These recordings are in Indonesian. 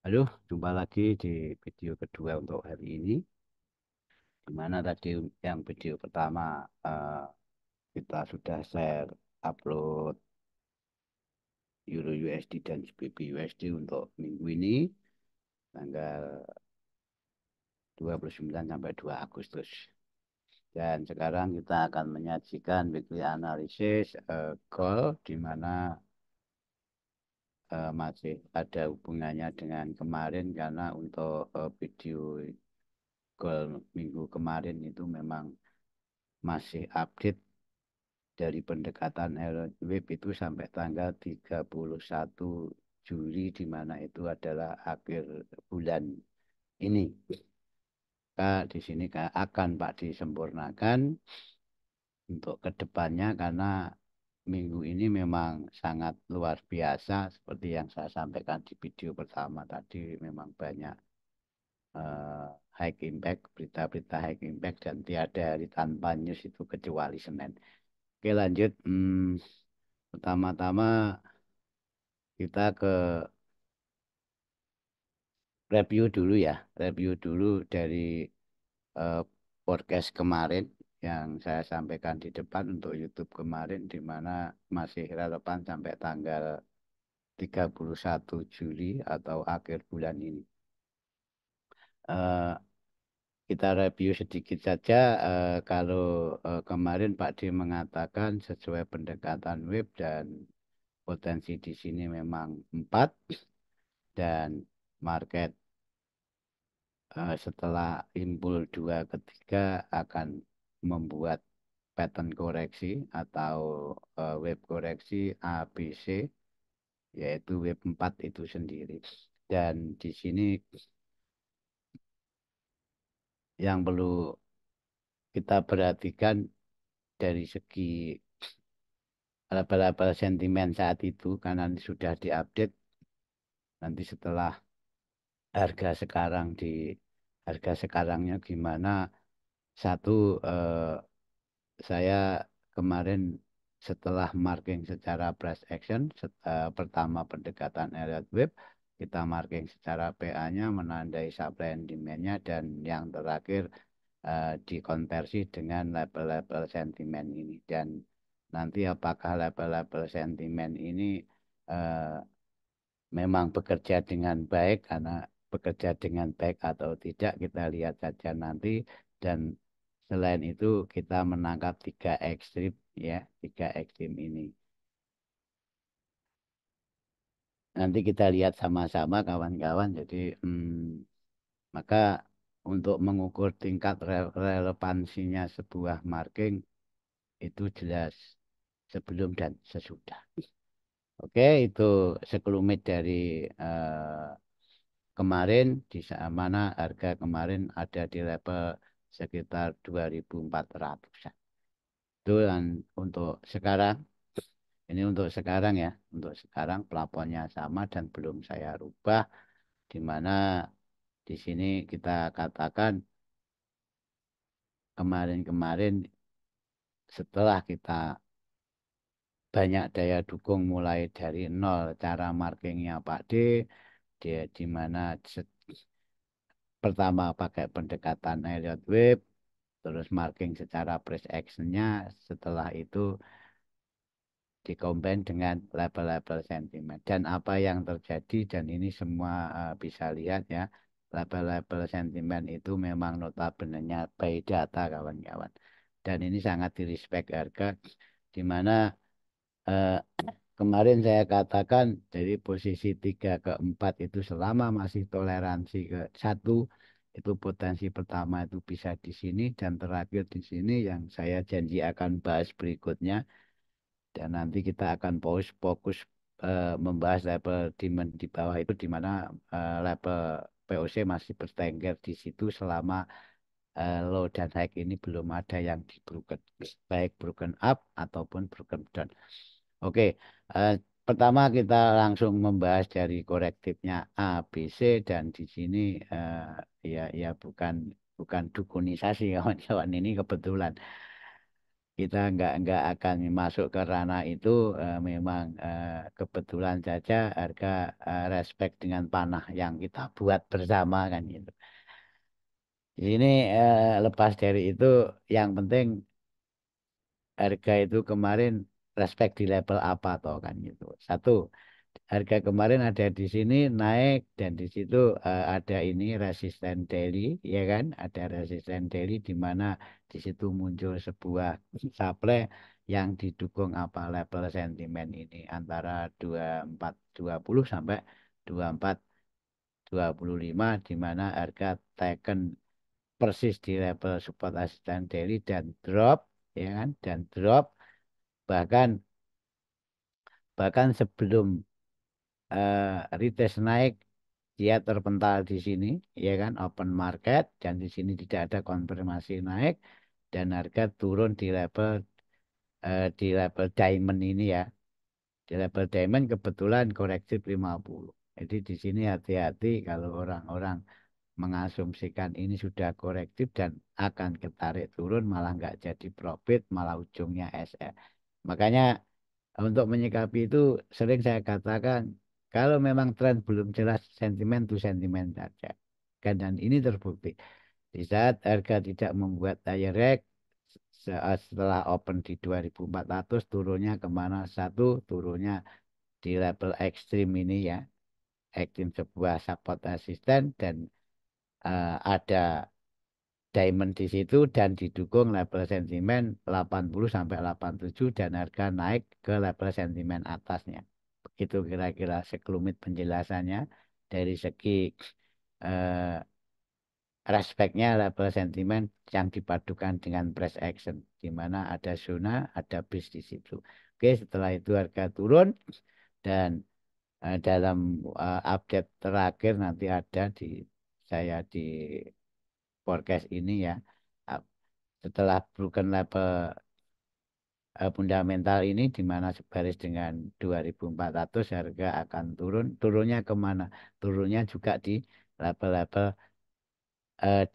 Halo, jumpa lagi di video kedua untuk hari ini. Di mana tadi yang video pertama kita sudah share upload Euro USD dan GBP USD untuk minggu ini, tanggal 29 sampai 2 Agustus. Dan sekarang kita akan menyajikan weekly analysis gold, di mana masih ada hubungannya dengan kemarin, karena untuk video gold minggu kemarin itu memang masih update dari pendekatan Elliott Wave itu sampai tanggal 31 Juli, di mana itu adalah akhir bulan ini. Kak, di sini Kak, akan Pak disempurnakan untuk kedepannya, karena minggu ini memang sangat luar biasa seperti yang saya sampaikan di video pertama tadi. Memang banyak eh, high impact, berita-berita high impact, dan tiada hari tanpa news itu kecuali Senin. Oke, lanjut. Pertama-tama kita ke review dulu ya. Review dulu dari eh, podcast kemarin yang saya sampaikan di depan untuk YouTube kemarin, di mana masih relevan sampai tanggal 31 Juli atau akhir bulan ini. Eh, kita review sedikit saja. Kalau kemarin Pak D mengatakan sesuai pendekatan web, dan potensi di sini memang 4, dan market setelah impul 2 ketiga akan membuat pattern koreksi atau wave koreksi ABC, yaitu wave 4 itu sendiri. Dan di sini yang perlu kita perhatikan dari segi level-level sentimen saat itu, karena ini sudah diupdate. Nanti setelah harga sekarang, di harga sekarangnya gimana. Satu, saya kemarin setelah marking secara price action, pertama pendekatan Elliott Wave, kita marking secara PA-nya menandai supply and demand-nya, dan yang terakhir dikonversi dengan level-level sentimen ini. Dan nanti apakah level-level sentimen ini eh, memang bekerja dengan baik, karena bekerja dengan baik atau tidak kita lihat saja nanti. Dan selain itu kita menangkap 3 ekstrim, ya, 3 ekstrim ini. Nanti kita lihat sama-sama kawan-kawan. Jadi maka untuk mengukur tingkat relevansinya sebuah marking itu jelas sebelum dan sesudah. Oke, itu sekelumit dari eh, kemarin, di mana harga kemarin ada di level sekitar 2.400-an. Itu yang untuk sekarang. Ini untuk sekarang ya. Untuk sekarang plafonnya sama dan belum saya rubah, di mana di sini kita katakan kemarin-kemarin setelah kita banyak daya dukung mulai dari nol, cara markingnya Pak D, dia di mana pertama pakai pendekatan Elliott Wave, terus marking secara price action-nya, setelah itu dikombin dengan level-level sentimen. Dan apa yang terjadi, dan ini semua bisa lihat ya, level-level sentimen itu memang notabene-nya by data kawan-kawan. Dan ini sangat direspek harga, di mana eh, kemarin saya katakan dari posisi 3 ke 4 itu selama masih toleransi ke 1, itu potensi pertama itu bisa di sini, dan terakhir di sini yang saya janji akan bahas berikutnya. Dan nanti kita akan fokus membahas level demand di bawah itu, di mana level POC masih bertengger di situ selama low dan high ini belum ada yang di broken, baik broken up ataupun broken down. Oke, eh, pertama kita langsung membahas dari korektifnya A, B, C, dan di sini ya bukan bukan dukunisasi kawan-kawan, ini kebetulan. kita nggak akan masuk ke ranah itu. Memang kebetulan saja harga respect dengan panah yang kita buat bersama kan gitu. Ini lepas dari itu, yang penting harga itu kemarin respect di level apa toh kan gitu. Satu, harga kemarin ada di sini naik dan di situ ada ini resisten daily, ya kan? Ada resisten daily di mana di situ muncul sebuah supply yang didukung apa level sentimen ini antara 2420 sampai 2425, di mana harga taken persis di level support resistance daily dan drop, ya kan? Dan drop bahkan bahkan sebelum retest naik, dia terpental di sini, ya kan, open market, dan di sini tidak ada konfirmasi naik, dan harga turun di level diamond ini ya. Di level diamond kebetulan koreksi 50. Jadi di sini hati-hati kalau orang-orang mengasumsikan ini sudah korektif dan akan ketarik turun, malah nggak jadi profit, malah ujungnya SR. Makanya untuk menyikapi itu sering saya katakan, kalau memang tren belum jelas, sentimen to sentimen saja. Dan ini terbukti. Di saat harga tidak membuat daya rek, setelah open di 2400, turunnya kemana? Satu, turunnya di level ekstrim ini ya. Ekstrim sebuah support resisten, dan ada diamond di situ dan didukung level sentimen 80 sampai 87, dan harga naik ke level sentimen atasnya. Begitu kira-kira sekelumit penjelasannya dari segi eh, respeknya level sentimen yang dipadukan dengan price action, di mana ada zona, ada bis di situ. Oke, setelah itu harga turun, dan dalam update terakhir nanti ada di saya di forecast ini ya. Uh, Setelah broken level fundamental ini, di mana sebaris dengan 2400, harga akan turun. Turunnya kemana? Turunnya juga di level-level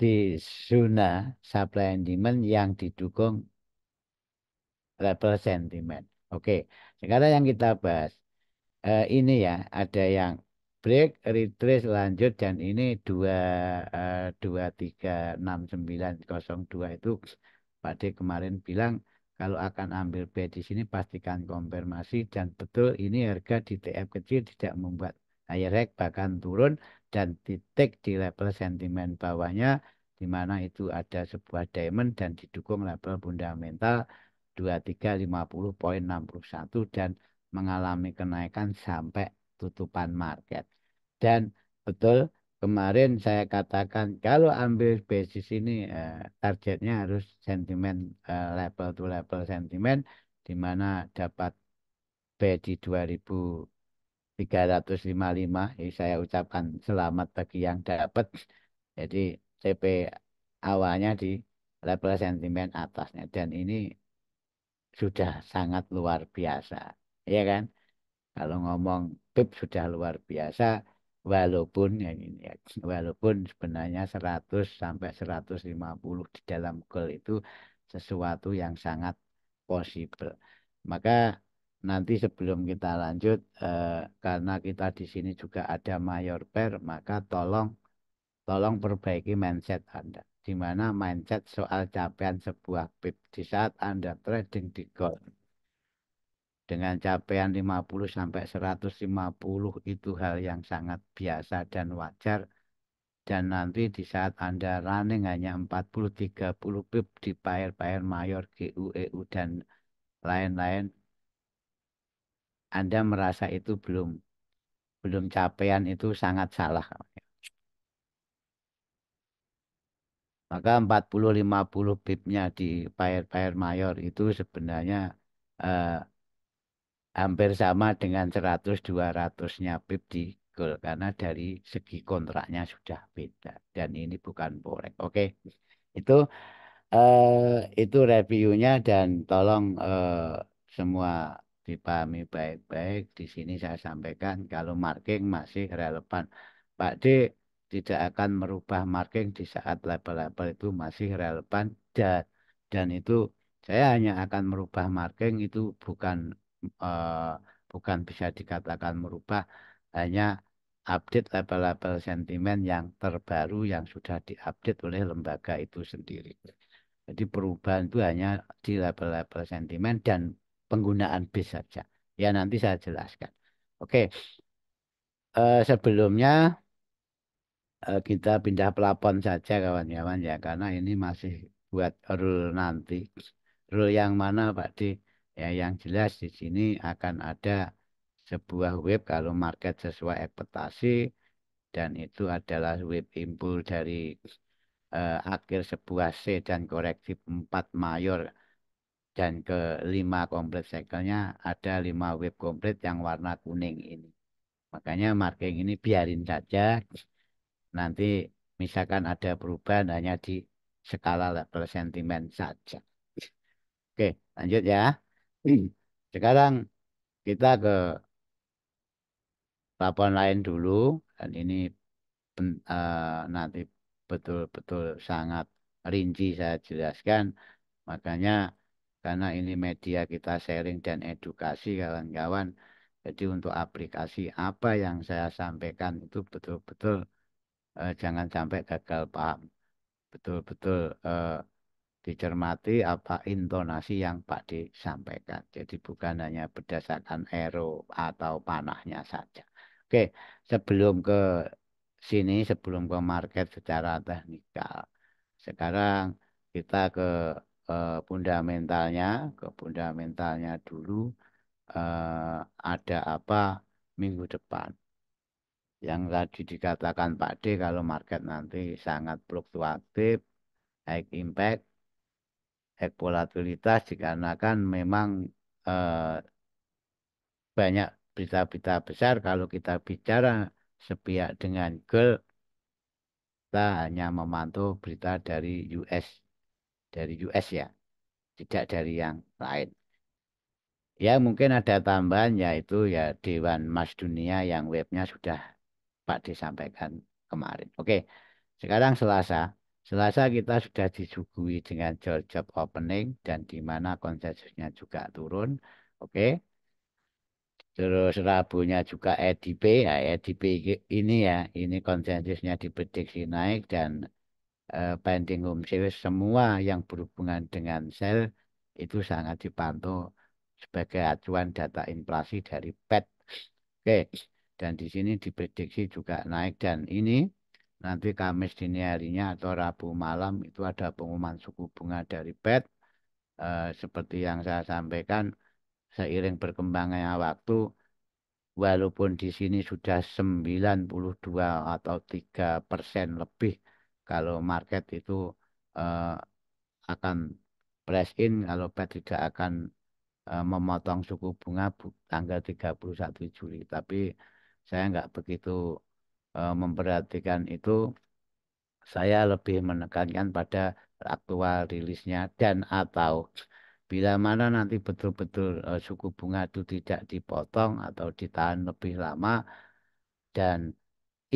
di zona supply and demand yang didukung level sentimen. Oke, sekarang yang kita bahas ini ya, ada yang break, retrace, lanjut, dan ini 236.902 itu Pak D kemarin bilang kalau akan ambil B di sini pastikan konfirmasi, dan betul ini harga di TF kecil tidak membuat high rate, bahkan turun dan titik di level sentimen bawahnya, di mana itu ada sebuah diamond dan didukung level fundamental 2350,61, dan mengalami kenaikan sampai tutupan market. Dan betul kemarin saya katakan kalau ambil basis ini targetnya harus sentimen, level to level sentimen, di mana dapat B di 2355. Jadi saya ucapkan selamat bagi yang dapat. Jadi CP awalnya di level sentimen atasnya, dan ini sudah sangat luar biasa, ya kan? Kalau ngomong PIP sudah luar biasa, walaupun ya ini ya, walaupun sebenarnya 100 sampai 150 di dalam goal itu sesuatu yang sangat possible. Maka nanti sebelum kita lanjut, karena kita di sini juga ada mayor pair, maka tolong tolong perbaiki mindset Anda. Di mana mindset soal capaian sebuah PIP di saat Anda trading di gold dengan capaian 50 sampai 150 itu hal yang sangat biasa dan wajar. Dan nanti di saat Anda running hanya 40-30 pip di pair-pair mayor GU, EU, dan lain-lain, Anda merasa itu belum belum capaian, itu sangat salah. Maka 40-50 pipnya di pair-pair mayor itu sebenarnya eh, hampir sama dengan 100-200-nya pip di gold, karena dari segi kontraknya sudah beda, dan ini bukan forex. Oke, itu itu reviewnya, dan tolong semua dipahami baik-baik. Di sini saya sampaikan kalau marking masih relevan. Pak D tidak akan merubah marking di saat level-level itu masih relevan, dan itu Saya hanya akan merubah marking itu eh, bukan bisa dikatakan merubah, hanya update label-label sentimen yang terbaru yang sudah diupdate oleh lembaga itu sendiri. Jadi perubahan itu hanya di label-label sentimen dan penggunaan base saja. Ya nanti saya jelaskan. Oke, sebelumnya kita pindah pelapon saja kawan-kawan ya karena ini masih buat rule nanti. Rule yang mana Pak D? Ya yang jelas di sini akan ada sebuah wave kalau market sesuai ekspektasi dan itu adalah wave impul dari akhir sebuah C dan koreksi 4 mayor dan ke 5 komplit cycle-nya ada 5 wave komplit yang warna kuning ini. Makanya marking ini biarin saja. Nanti misalkan ada perubahan hanya di skala level sentimen saja. Oke, lanjut ya. Sekarang kita ke laporan lain dulu. Dan ini nanti betul-betul sangat rinci saya jelaskan. Makanya karena ini media kita sharing dan edukasi kawan-kawan. Jadi untuk aplikasi apa yang saya sampaikan itu betul-betul jangan sampai gagal paham. Betul-betul dicermati apa intonasi yang Pak disampaikan. Jadi bukan hanya berdasarkan ero atau panahnya saja. Oke, sebelum ke sini, sebelum ke market secara teknikal. Sekarang kita ke fundamentalnya, ke fundamentalnya dulu. Ada apa minggu depan? Yang tadi dikatakan Pak D kalau market nanti sangat fluktuatif, high impact, volatilitas dikarenakan memang eh, banyak berita-berita besar kalau kita bicara sepihak dengan gold kita hanya memantau berita dari US ya tidak dari yang lain ya mungkin ada tambahan yaitu ya Dewan Emas Dunia yang webnya sudah Pak disampaikan kemarin oke sekarang Selasa kita sudah disuguhi dengan job opening dan di mana konsensusnya juga turun oke. Terus Rabunya juga EDP, ya EDP ini ya, ini konsensusnya diprediksi naik dan pending home sales semua yang berhubungan dengan sel itu sangat dipantau sebagai acuan data inflasi dari Fed. Oke, dan di sini diprediksi juga naik dan ini nanti Kamis dini harinya atau Rabu malam itu ada pengumuman suku bunga dari Fed. Seperti yang saya sampaikan, seiring berkembangnya waktu walaupun di sini sudah 92 atau 3% lebih kalau market itu eh, akan price in kalau Fed tidak akan memotong suku bunga tanggal 31 Juli. Tapi saya nggak begitu memperhatikan itu. Saya lebih menekankan pada aktual rilisnya dan atau bila mana nanti betul-betul suku bunga itu tidak dipotong atau ditahan lebih lama dan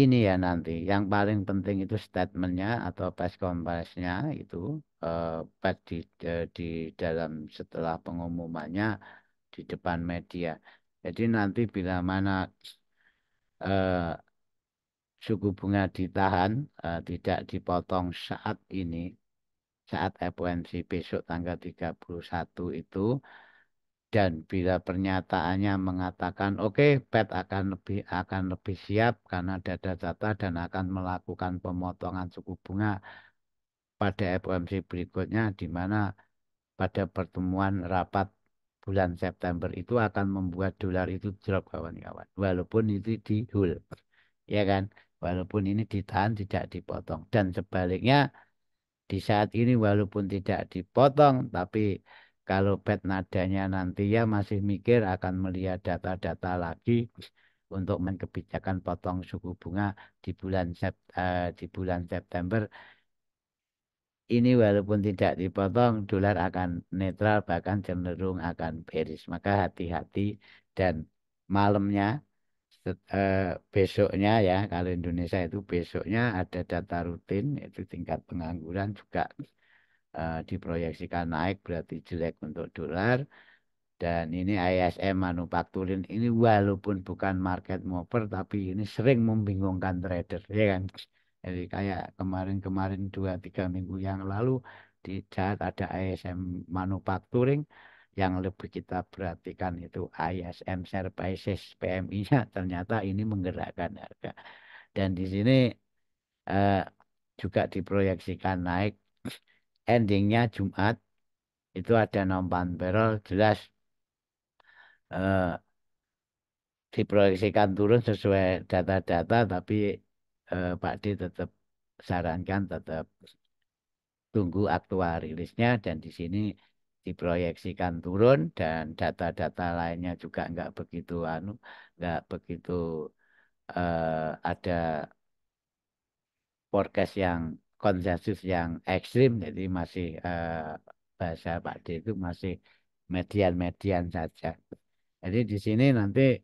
ini ya nanti yang paling penting itu statementnya atau press conference-nya itu eh, pas di dalam setelah pengumumannya di depan media. Jadi nanti bila mana eh, suku bunga ditahan tidak dipotong saat ini saat FOMC besok tanggal 31 itu dan bila pernyataannya mengatakan oke Fed akan lebih siap karena ada data dan akan melakukan pemotongan suku bunga pada FOMC berikutnya di mana pada pertemuan rapat bulan September itu akan membuat dolar itu drop kawan-kawan walaupun itu di hold ya kan walaupun ini ditahan tidak dipotong dan sebaliknya di saat ini walaupun tidak dipotong, tapi kalau bed nadanya nanti ya masih mikir akan melihat data-data lagi untuk main kebijakan potong suku bunga di bulan September. Ini walaupun tidak dipotong, dolar akan netral bahkan cenderung akan bearish. Maka hati-hati dan malamnya besoknya ya kalau Indonesia itu besoknya ada data rutin itu tingkat pengangguran juga diproyeksikan naik berarti jelek untuk dolar. Dan ini ISM manufakturin ini walaupun bukan market mover tapi ini sering membingungkan trader, ya kan? Jadi kayak kemarin-kemarin 2-3 minggu yang lalu di saat ada ISM manufacturing yang lebih kita perhatikan itu ISM Services PMI-nya ternyata ini menggerakkan harga. Dan di sini eh, juga diproyeksikan naik. Endingnya Jumat itu ada non-farm payroll jelas eh, diproyeksikan turun sesuai data-data, tapi Pak D tetap sarankan tetap tunggu aktual rilisnya dan di sini diproyeksikan turun dan data-data lainnya juga nggak begitu ada forecast yang konsensus yang ekstrim, jadi masih bahasa Pak D itu masih median-median saja. Jadi di sini nanti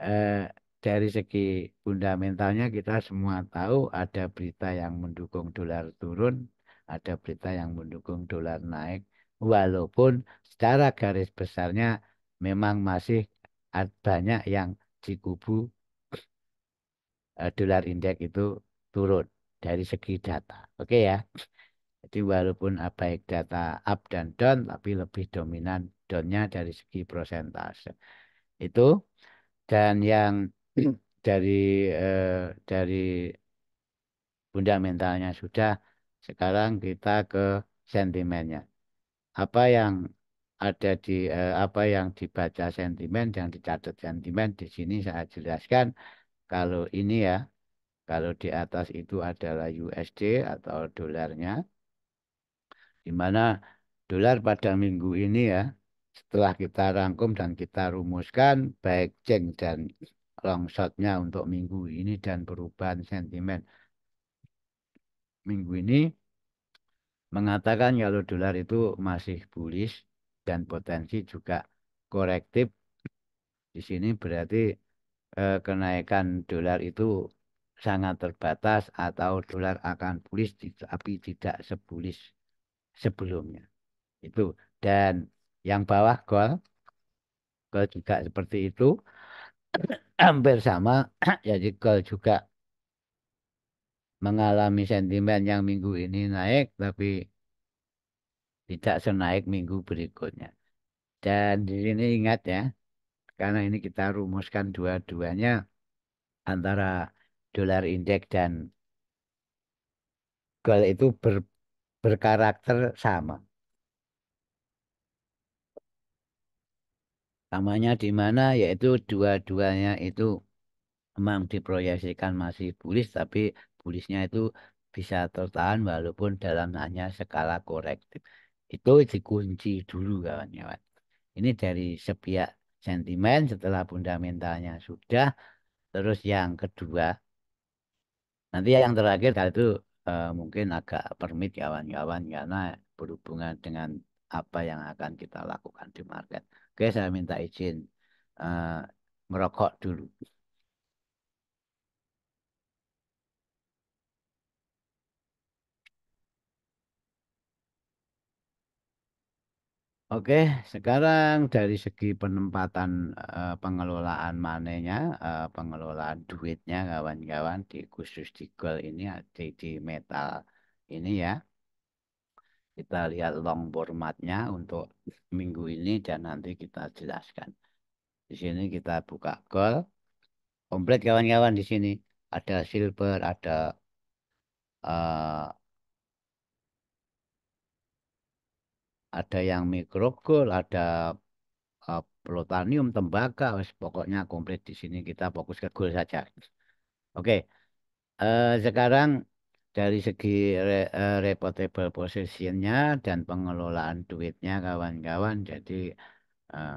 eh, dari segi fundamentalnya kita semua tahu ada berita yang mendukung dolar turun, ada berita yang mendukung dolar naik, walaupun secara garis besarnya memang masih banyak yang di kubu dolar indeks itu turun dari segi data. Oke ya. Jadi walaupun baik data up dan down, tapi lebih dominan downnya dari segi persentase. Itu dan yang dari dari fundamentalnya sudah, sekarang kita ke sentimennya. Apa yang ada apa yang dibaca sentimen, yang dicatat sentimen di sini saya jelaskan. Kalau ini ya, kalau di atas itu adalah USD atau dolarnya, di mana dolar pada minggu ini ya, setelah kita rangkum dan kita rumuskan baik ceng dan long shotnya untuk minggu ini dan perubahan sentimen minggu ini mengatakan kalau dolar itu masih bullish dan potensi juga korektif. Di sini berarti kenaikan dolar itu sangat terbatas atau dolar akan bullish tapi tidak sebullish sebelumnya. Itu. Dan yang bawah gold juga seperti itu, hampir sama. Jadi gold juga mengalami sentimen yang minggu ini naik tapi tidak senaik minggu berikutnya. Dan di sini ingat ya, karena ini kita rumuskan dua-duanya antara dolar indeks dan gold itu berkarakter sama. Samanya di mana? Yaitu dua-duanya itu memang diproyeksikan masih bullish, tapi bullishnya itu bisa tertahan walaupun dalam hanya skala korektif. Itu dikunci dulu kawan-kawan. Ini dari sepihak sentimen setelah fundamentalnya sudah. Terus yang kedua, nanti yang terakhir kalau itu mungkin agak permit kawan-kawan karena berhubungan dengan apa yang akan kita lakukan di market. Oke, saya minta izin eh, merokok dulu. Oke, sekarang dari segi penempatan pengelolaan manenya, pengelolaan duitnya kawan-kawan di khusus di gold ini di metal ini ya. Kita lihat long formatnya untuk minggu ini dan nanti kita jelaskan. Di sini kita buka gold, komplit kawan-kawan di sini. Ada silver, eh, ada yang micro gold, ada plutonium, tembaga, wes, pokoknya komplit di sini kita fokus ke gold saja. Oke, sekarang dari segi reportable positionnya dan pengelolaan duitnya kawan-kawan, jadi eh,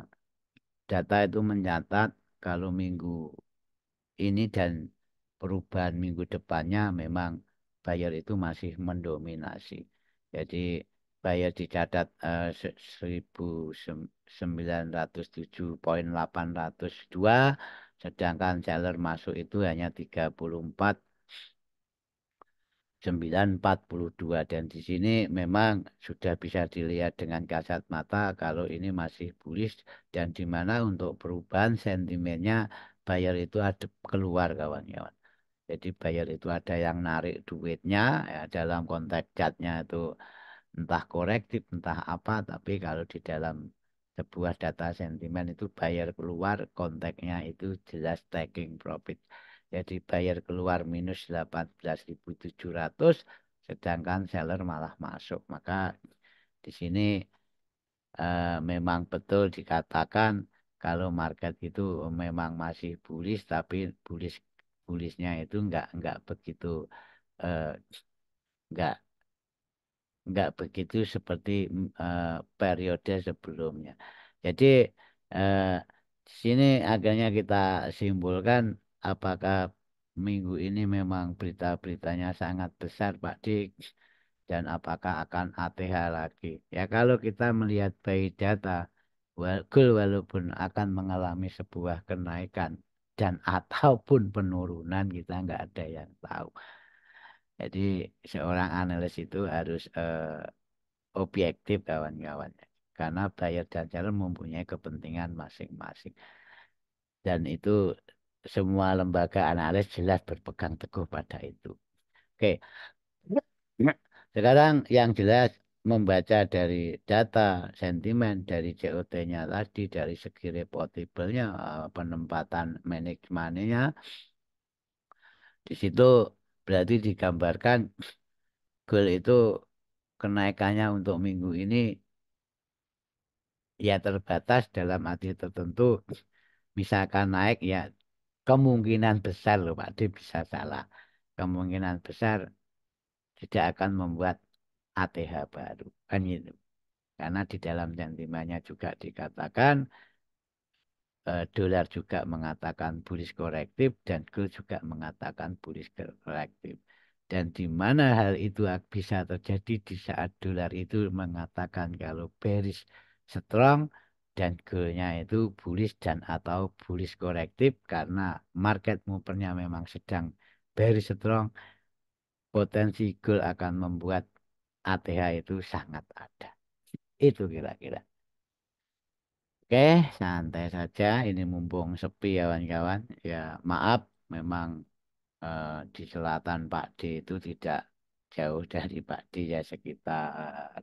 data itu mencatat kalau minggu ini dan perubahan minggu depannya memang buyer itu masih mendominasi. Jadi buyer dicatat 1907,802, sedangkan seller masuk itu hanya 34 9,42 dan di sini memang sudah bisa dilihat dengan kasat mata kalau ini masih bullish dan di mana untuk perubahan sentimennya buyer itu ada keluar kawan-kawan. Jadi buyer itu ada yang narik duitnya ya, dalam konteks catnya itu entah korektif entah apa tapi kalau di dalam sebuah data sentimen itu buyer keluar konteksnya itu jelas taking profit. Jadi buyer keluar minus 18.700 sedangkan seller malah masuk. Maka di sini memang betul dikatakan kalau market itu memang masih bullish tapi bullishnya itu enggak begitu eh, enggak enggak begitu seperti periode sebelumnya. Jadi eh, di sini akhirnya kita simpulkan apakah minggu ini memang berita-beritanya sangat besar, Pak Dik, dan apakah akan ATH lagi. Ya kalau kita melihat by data, gold walaupun akan mengalami sebuah kenaikan dan ataupun penurunan kita nggak ada yang tahu. Jadi seorang analis itu harus objektif kawan-kawan. Karena buyer dan seller mempunyai kepentingan masing-masing. Dan itu semua lembaga analis jelas berpegang teguh pada itu. Oke, sekarang yang jelas membaca dari data sentimen dari COT-nya tadi dari segi reportable-nya penempatan manage money-nya di situ berarti digambarkan gold itu kenaikannya untuk minggu ini ya terbatas dalam arti tertentu. Misalkan naik ya kemungkinan besar loh Pak D bisa salah. Kemungkinan besar tidak akan membuat ATH baru. Kan gitu. Karena di dalam sentimennya juga dikatakan dolar juga mengatakan bullish korektif dan gold juga mengatakan bullish korektif. Dan di mana hal itu bisa terjadi di saat dolar itu mengatakan kalau bearish strong dan goldnya itu bullish dan atau bullish korektif karena market movernya memang sedang bearish strong, potensi gold akan membuat ATH itu sangat ada. Itu kira-kira. Oke, santai saja. Ini mumpung sepi ya kawan-kawan. Ya, maaf, memang di selatan Pak D itu tidak jauh dari Pak D ya sekitar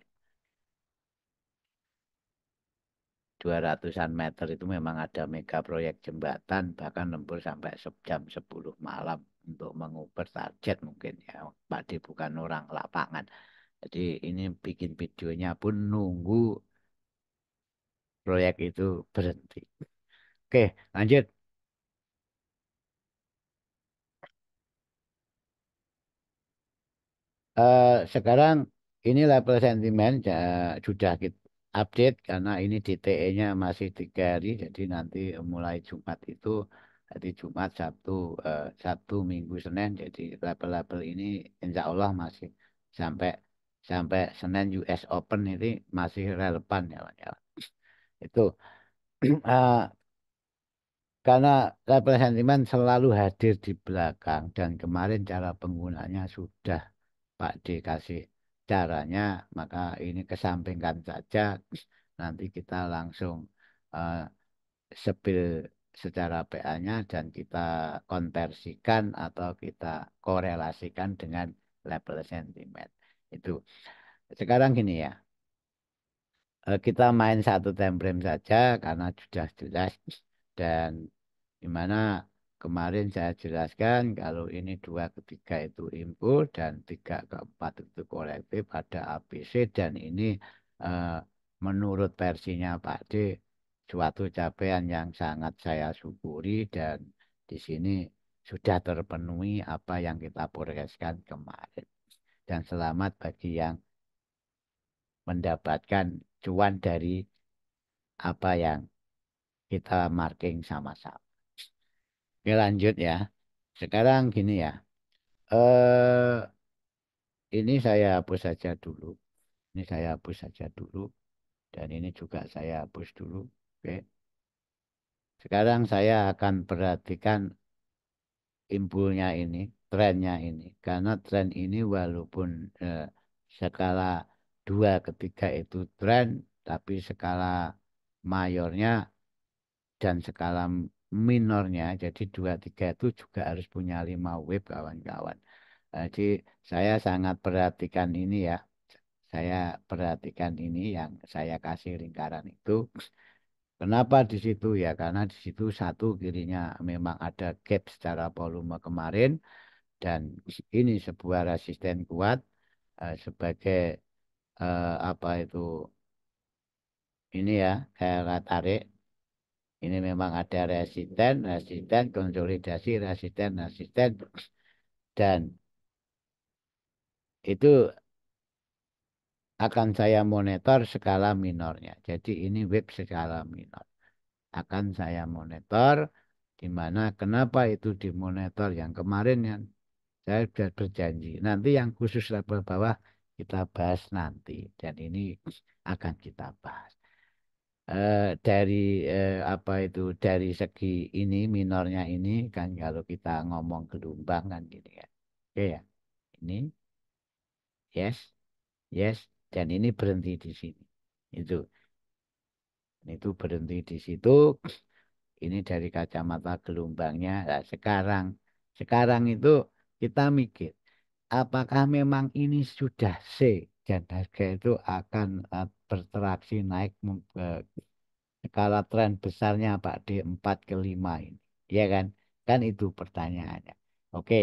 200-an meter itu memang ada mega proyek jembatan bahkan lembur sampai jam 10 malam untuk menguper target mungkin ya. Pak D bukan orang lapangan. Jadi ini bikin videonya pun nunggu proyek itu berhenti. Oke, lanjut. Sekarang ini level sentimen sudah kita update karena ini DTE-nya masih 3 hari, jadi nanti mulai Jumat itu hari Jumat, Sabtu, Sabtu, Minggu, Senin, jadi level-level ini insya Allah masih sampai sampai Senin US Open ini masih relevan ya, Pak, ya. Itu karena level sentimen selalu hadir di belakang dan kemarin cara penggunanya sudah Pak D kasih caranya, maka ini kesampingkan saja. Nanti kita langsung eh, sepil secara PA-nya dan kita konversikan atau kita korelasikan dengan level sentimen. Itu. Sekarang gini ya, kita main satu time frame saja karena sudah jelas dan dimana kemarin saya jelaskan kalau ini dua ketiga itu input dan tiga keempat itu kolektif ada ABC dan ini eh, menurut versinya Pak D suatu capaian yang sangat saya syukuri dan di sini sudah terpenuhi apa yang kita progreskan kemarin dan selamat bagi yang mendapatkan cuan dari apa yang kita marking sama-sama. Oke lanjut ya. Sekarang gini ya. Eh ini saya hapus saja dulu. Ini saya hapus saja dulu. Dan ini juga saya hapus dulu. Oke. Sekarang saya akan perhatikan impulnya ini. trennya ini. Karena tren ini walaupun skala 2 ke 3 itu tren, tapi skala mayornya dan skala minornya, jadi 2 3 itu juga harus punya 5 web kawan-kawan. Jadi saya sangat perhatikan ini ya. Saya perhatikan ini yang saya kasih lingkaran itu. Kenapa di situ ya? Karena di situ satu kirinya memang ada gap secara volume kemarin dan ini sebuah resisten kuat sebagai apa itu ini ya saya tarik ini memang ada resisten, resisten, konsolidasi, resisten, resisten dan itu akan saya monitor skala minornya. Jadi ini web skala minor. Akan saya monitor di mana kenapa itu dimonitor yang kemarin yang saya sudah berjanji. Nanti yang khusus level bawah kita bahas nanti dan ini akan kita bahas. Dari apa itu dari segi ini minornya ini kan kalau kita ngomong gelombang kan gini ya. Oke ya. Ini yes, yes dan ini berhenti di sini. Itu berhenti di situ. Ini dari kacamata gelombangnya. Nah, sekarang itu kita mikir, apakah memang ini sudah C dan harga itu akan berteraksi naik ke skala tren besarnya Pak di 4 ke 5 ini. Ya kan? Kan itu pertanyaannya. Oke,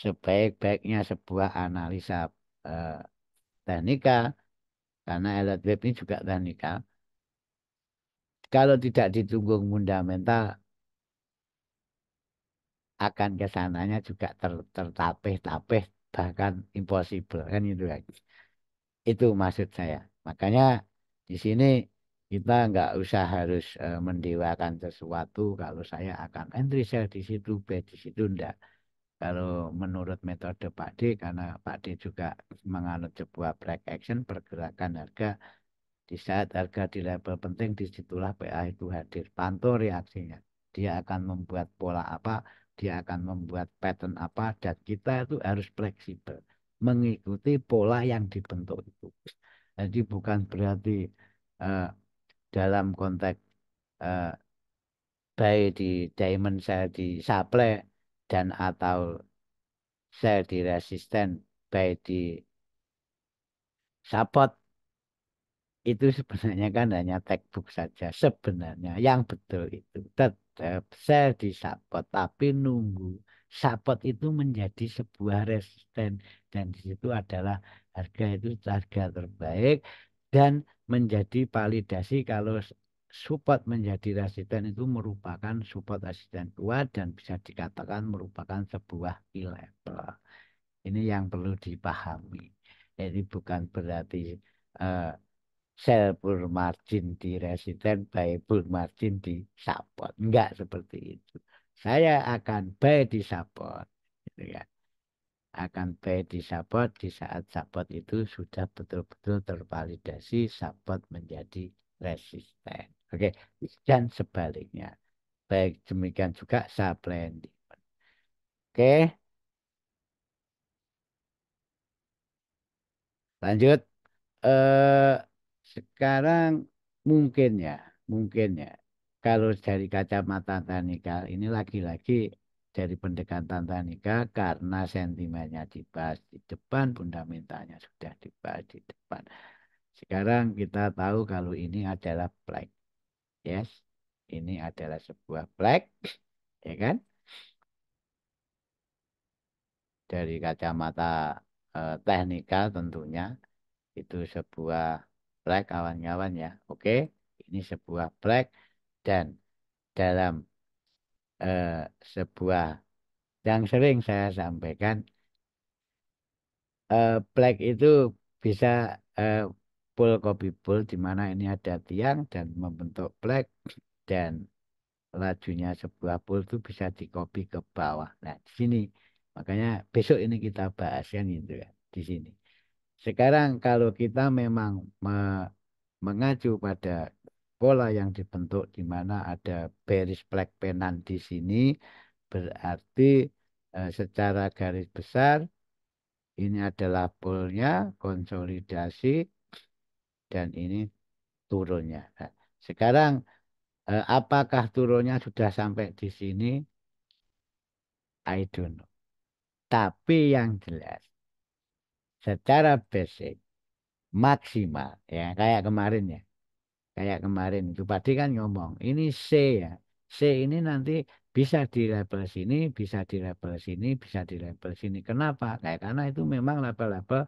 sebaik-baiknya sebuah analisa eh, teknikal, karena elliott wave ini juga teknikal, kalau tidak ditunggu fundamental akan ke sananya juga tertatih-tatih bahkan impossible kan itu kan. Itu maksud saya. Makanya di sini kita nggak usah harus mendewakan sesuatu kalau saya akan entry sell di situ, buy di situ enggak. Kalau menurut metode Pak D, karena Pak D juga menganut sebuah break action pergerakan harga di saat harga di level penting disitulah PA itu hadir. Pantau reaksinya. Dia akan membuat pola apa, dia akan membuat pattern apa, dan kita itu harus fleksibel. Mengikuti pola yang dibentuk itu. Jadi bukan berarti eh, dalam konteks eh, baik di diamond saya di supply dan atau saya di resisten baik di support itu sebenarnya kan hanya textbook saja sebenarnya yang betul itu tetap saya disupport tapi nunggu support itu menjadi sebuah resisten dan di situ adalah harga itu harga terbaik dan menjadi validasi kalau support menjadi resisten itu merupakan support resisten kuat dan bisa dikatakan merupakan sebuah key level. Ini yang perlu dipahami. Jadi bukan berarti eh, sell full margin di resisten, buy full margin di support. Enggak seperti itu. Saya akan buy di support. Gitu ya. Akan buy di support di saat support itu sudah betul-betul tervalidasi support menjadi resisten. Oke, dan sebaliknya. Baik demikian juga supply and demand. Oke, lanjut. Eh, sekarang mungkin ya, mungkin ya. Kalau dari kacamata teknikal ini lagi-lagi dari pendekatan teknikal karena sentimennya dibahas di depan, fundamentalnya sudah dibahas di depan. Sekarang kita tahu kalau ini adalah flag, yes, ini adalah sebuah flag, ya kan? Dari kacamata teknikal tentunya itu sebuah flag kawan-kawan ya. Oke, ini sebuah flag dan dalam eh, sebuah yang sering saya sampaikan flag itu bisa eh, pull copy pull di mana ini ada tiang dan membentuk flag dan lajunya sebuah pull itu bisa di copy ke bawah. Nah, di sini makanya besok ini kita bahas kan gitu ya di sini. Sekarang kalau kita memang mengacu pada pola yang dibentuk di mana ada bearish flag penan di sini berarti Secara garis besar ini adalah poolnya konsolidasi dan ini turunnya. Nah, sekarang apakah turunnya sudah sampai di sini? I don't know. Tapi yang jelas secara basic maksimal ya kayak kemarin ya. Kayak kemarin itu Padi kan ngomong, ini C ya. C ini nanti bisa di level sini, bisa di level sini, bisa di level sini. Kenapa? Kayak karena itu memang level-level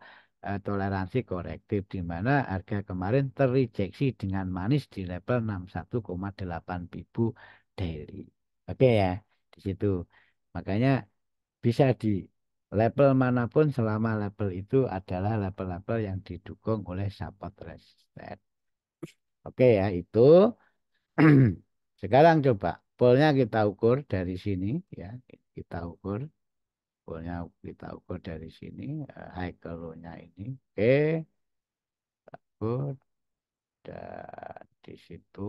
toleransi korektif di mana harga kemarin terrejeksi dengan manis di level 61,8 ribu daily. Oke ya, di situ. Makanya bisa di level manapun selama level itu adalah level-level yang didukung oleh support resistance. Oke ya, itu. Sekarang coba polnya kita ukur dari sini ya. Kita ukur polnya kita ukur dari sini high low-nya ini. Oke, ukur dan di situ.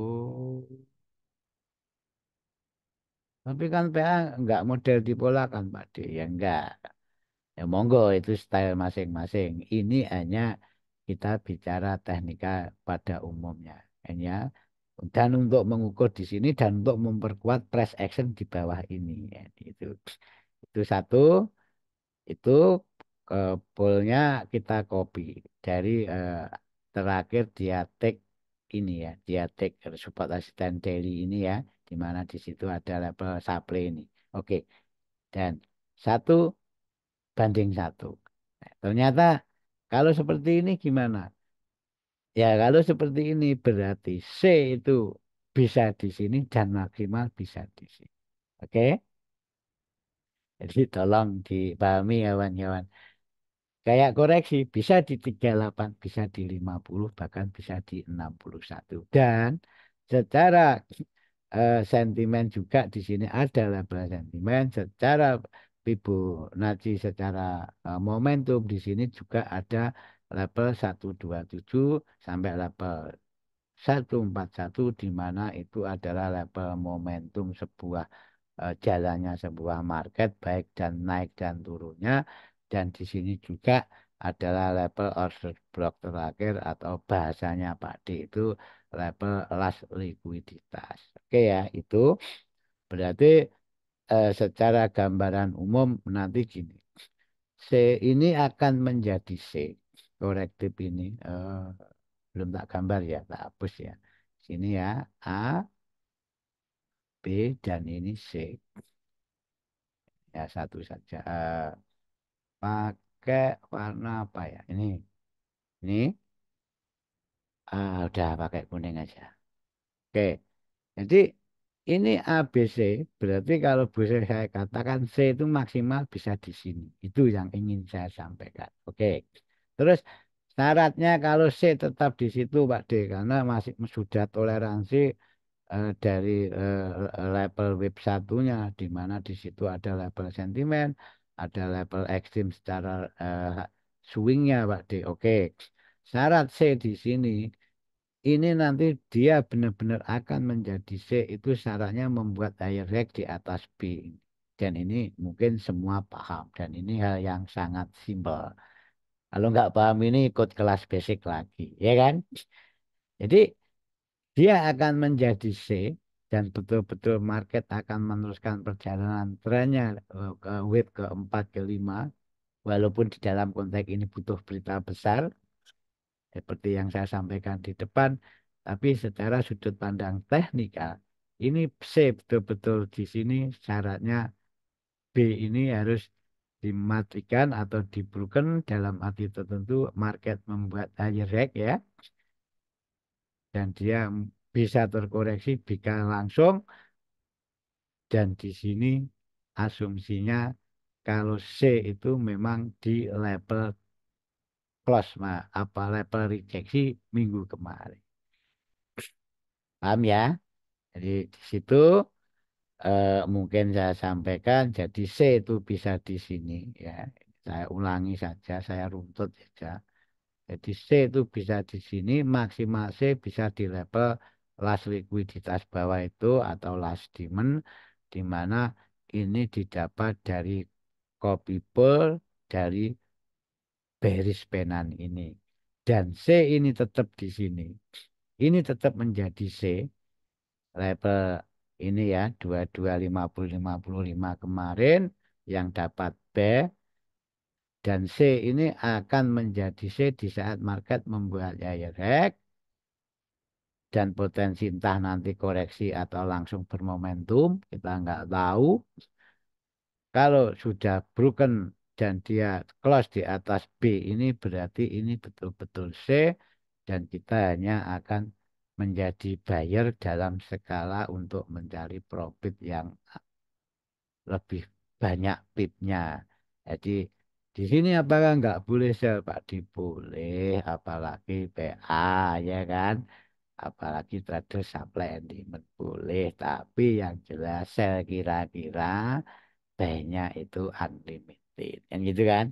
Tapi kan PA enggak model dipola kan Pak D. Ya enggak. Ya monggo itu style masing-masing. Ini hanya kita bicara teknika pada umumnya. Hanya dan untuk mengukur di sini dan untuk memperkuat press action di bawah ini. Ya, itu satu. Itu polnya kita copy dari terakhir dia take ini ya. Dia take support assistant daily ini ya. Di mana di situ ada level supply ini. Oke. Dan satu banding satu. Nah, ternyata kalau seperti ini gimana? Ya kalau seperti ini berarti C itu bisa di sini dan maksimal bisa di sini. Oke? Jadi tolong dipahami kawan-kawan. Kayak koreksi bisa di 38, bisa di 50, bahkan bisa di 61. Dan secara sentimen juga di sini ada label sentimen. Secara Fibonacci, secara momentum di sini juga ada level 127 sampai level 141 di mana itu adalah level momentum sebuah jalannya sebuah market baik dan naik dan turunnya dan di sini juga adalah level order block terakhir atau bahasanya Pak D itu level last likuiditas. Oke ya, itu berarti secara gambaran umum nanti gini. C ini akan menjadi C korektif ini belum tak gambar ya, tak hapus ya. Sini ya A, B dan ini C. Ya satu saja. Pakai warna apa ya? Ini udah pakai kuning aja. Oke, jadi ini ABC berarti kalau boleh saya katakan C itu maksimal bisa di sini. Itu yang ingin saya sampaikan. Oke, terus syaratnya kalau C tetap di situ Pak D karena masih sudah toleransi dari level web satunya di mana di situ ada level sentimen, ada level ekstrim secara swingnya Pak D. Oke, syarat C di sini ini nanti dia benar-benar akan menjadi C itu syaratnya membuat higher high di atas B. Dan ini mungkin semua paham dan ini hal yang sangat simpel. Kalau nggak paham ini ikut kelas basic lagi, ya kan? Jadi dia akan menjadi C dan betul-betul market akan meneruskan perjalanan trennya ke wave keempat, kelima. Walaupun di dalam konteks ini butuh berita besar, seperti yang saya sampaikan di depan, tapi secara sudut pandang teknikal, ini C betul-betul di sini syaratnya B ini harus dimatikan atau di broken dalam arti tertentu market membuat higher high ya dan dia bisa terkoreksi jika langsung dan di sini asumsinya kalau C itu memang di level close apa level rejeksi minggu kemarin. Paham ya? Jadi di situ mungkin saya sampaikan jadi C itu bisa di sini ya. Saya ulangi saja, saya runtut saja. Jadi C itu bisa di sini, maksimal C bisa di level last likuiditas bawah itu atau last demand di mana ini didapat dari copy pull dari baris penan ini. Dan C ini tetap di sini. Ini tetap menjadi C. Label ini ya, 225055 kemarin yang dapat B. Dan C ini akan menjadi C di saat market membuat higher high. Dan potensi entah nanti koreksi atau langsung bermomentum. Kita nggak tahu. Kalau sudah broken dan dia close di atas B ini berarti ini betul-betul C dan kita hanya akan menjadi buyer dalam skala untuk mencari profit yang lebih banyak tipnya. Jadi di sini apakah nggak boleh sell Pak? Boleh, apalagi PA ya kan? Apalagi trader supply and demand boleh, tapi yang jelas sell kira-kira banyak itu unlimited. Yang gitu kan?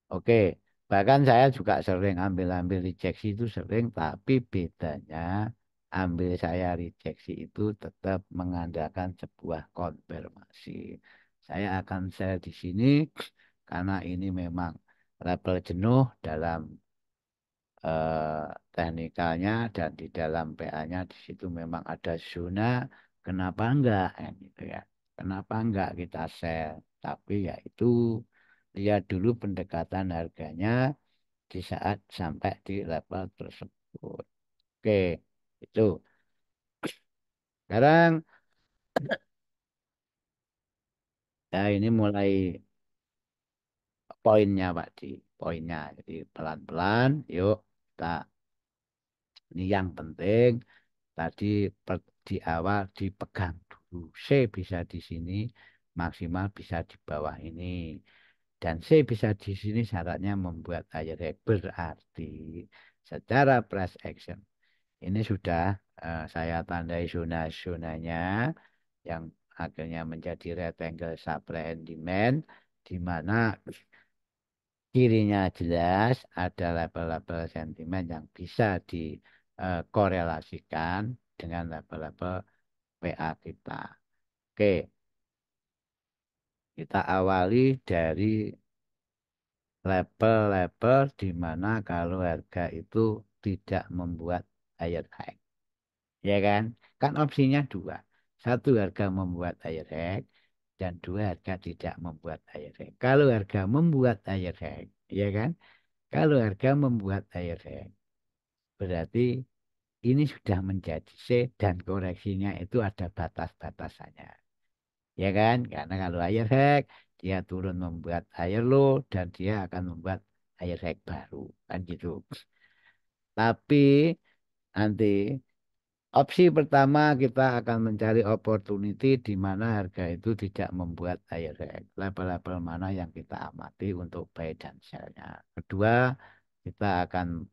Oke. Bahkan saya juga sering ambil-ambil rejeksi itu sering, tapi bedanya ambil saya rejeksi itu tetap mengandalkan sebuah konfirmasi. Saya akan share di sini karena ini memang level jenuh dalam teknikalnya dan di dalam PA-nya di situ memang ada zona. Kenapa enggak? Gitu ya. Kenapa enggak kita share? Tapi ya itu lihat dulu pendekatan harganya di saat sampai di level tersebut. Oke, itu. Sekarang ya ini mulai poinnya Pak Di. Poinnya. Jadi pelan-pelan yuk kita ini yang penting tadi di awal dipegang dulu. C bisa di sini, maksimal bisa di bawah ini. Dan C bisa di sini syaratnya membuat higher high berarti secara price action. Ini sudah saya tandai zona-zonanya yang akhirnya menjadi rectangle supply and demand di mana kirinya jelas ada level-level sentimen yang bisa dikorelasikan dengan level-level PA kita. Oke, kita awali dari level-level di mana kalau harga itu tidak membuat higher high. Ya kan? Kan opsinya dua. Satu harga membuat higher high dan dua harga tidak membuat higher high. Kalau harga membuat higher high, ya kan? Kalau harga membuat higher high, berarti ini sudah menjadi C dan koreksinya itu ada batas-batasannya. Ya kan? Karena kalau higher high, dia turun membuat higher low dan dia akan membuat higher high baru. Kan gitu. Tapi nanti opsi pertama kita akan mencari opportunity di mana harga itu tidak membuat higher high. Level-level mana yang kita amati untuk buy dan sell-nya. Kedua, kita akan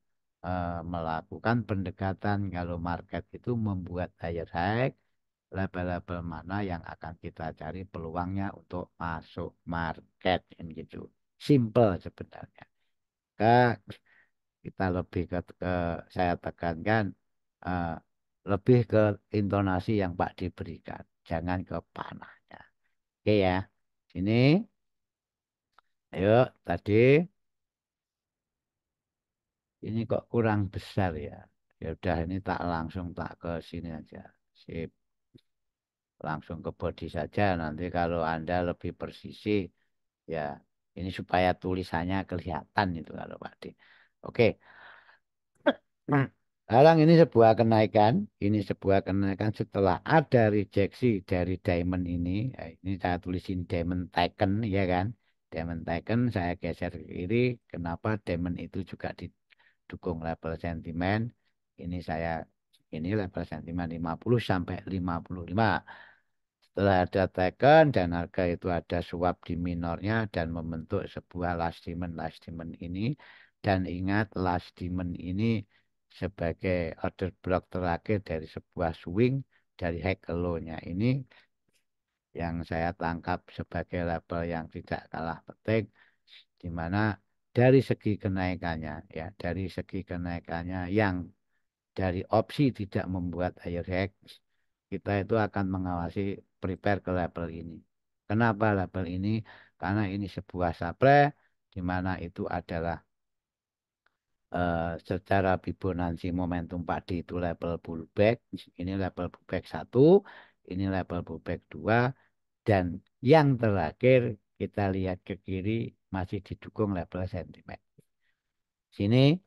melakukan pendekatan kalau market itu membuat higher high. Level-level mana yang akan kita cari peluangnya untuk masuk market. Kan gitu. Simple sebenarnya. Kak, kita lebih saya tekankan eh, lebih ke intonasi yang Pak diberikan, jangan ke panahnya. Oke ya, ini, ayo tadi ini kok kurang besar ya. Ya udah ini tak langsung tak ke sini aja. Sip, langsung ke body saja. Nanti kalau Anda lebih persisi, ya ini supaya tulisannya kelihatan itu kalau Pak D. Oke. Nah, sekarang ini sebuah kenaikan, setelah ada rejeksi dari diamond ini. Ya, ini saya tulisin diamond taken, ya kan? Diamond taken saya geser ke kiri. Kenapa diamond itu juga didukung level sentimen? Ini saya ini level sentimen 50 sampai 55. Setelah ada taken dan harga itu ada swap di minornya dan membentuk sebuah last demand ini. Dan ingat last demand ini sebagai order block terakhir dari sebuah swing dari high ke low-nya ini yang saya tangkap sebagai level yang tidak kalah penting di mana dari segi kenaikannya ya dari segi kenaikannya yang dari opsi tidak membuat higher high kita itu akan mengawasi prepare ke level ini. Kenapa level ini? Karena ini sebuah supply di mana itu adalah secara Fibonacci momentum padi itu level pullback. Ini level pullback satu, ini level pullback dua, dan yang terakhir kita lihat ke kiri masih didukung level sentimen. Sini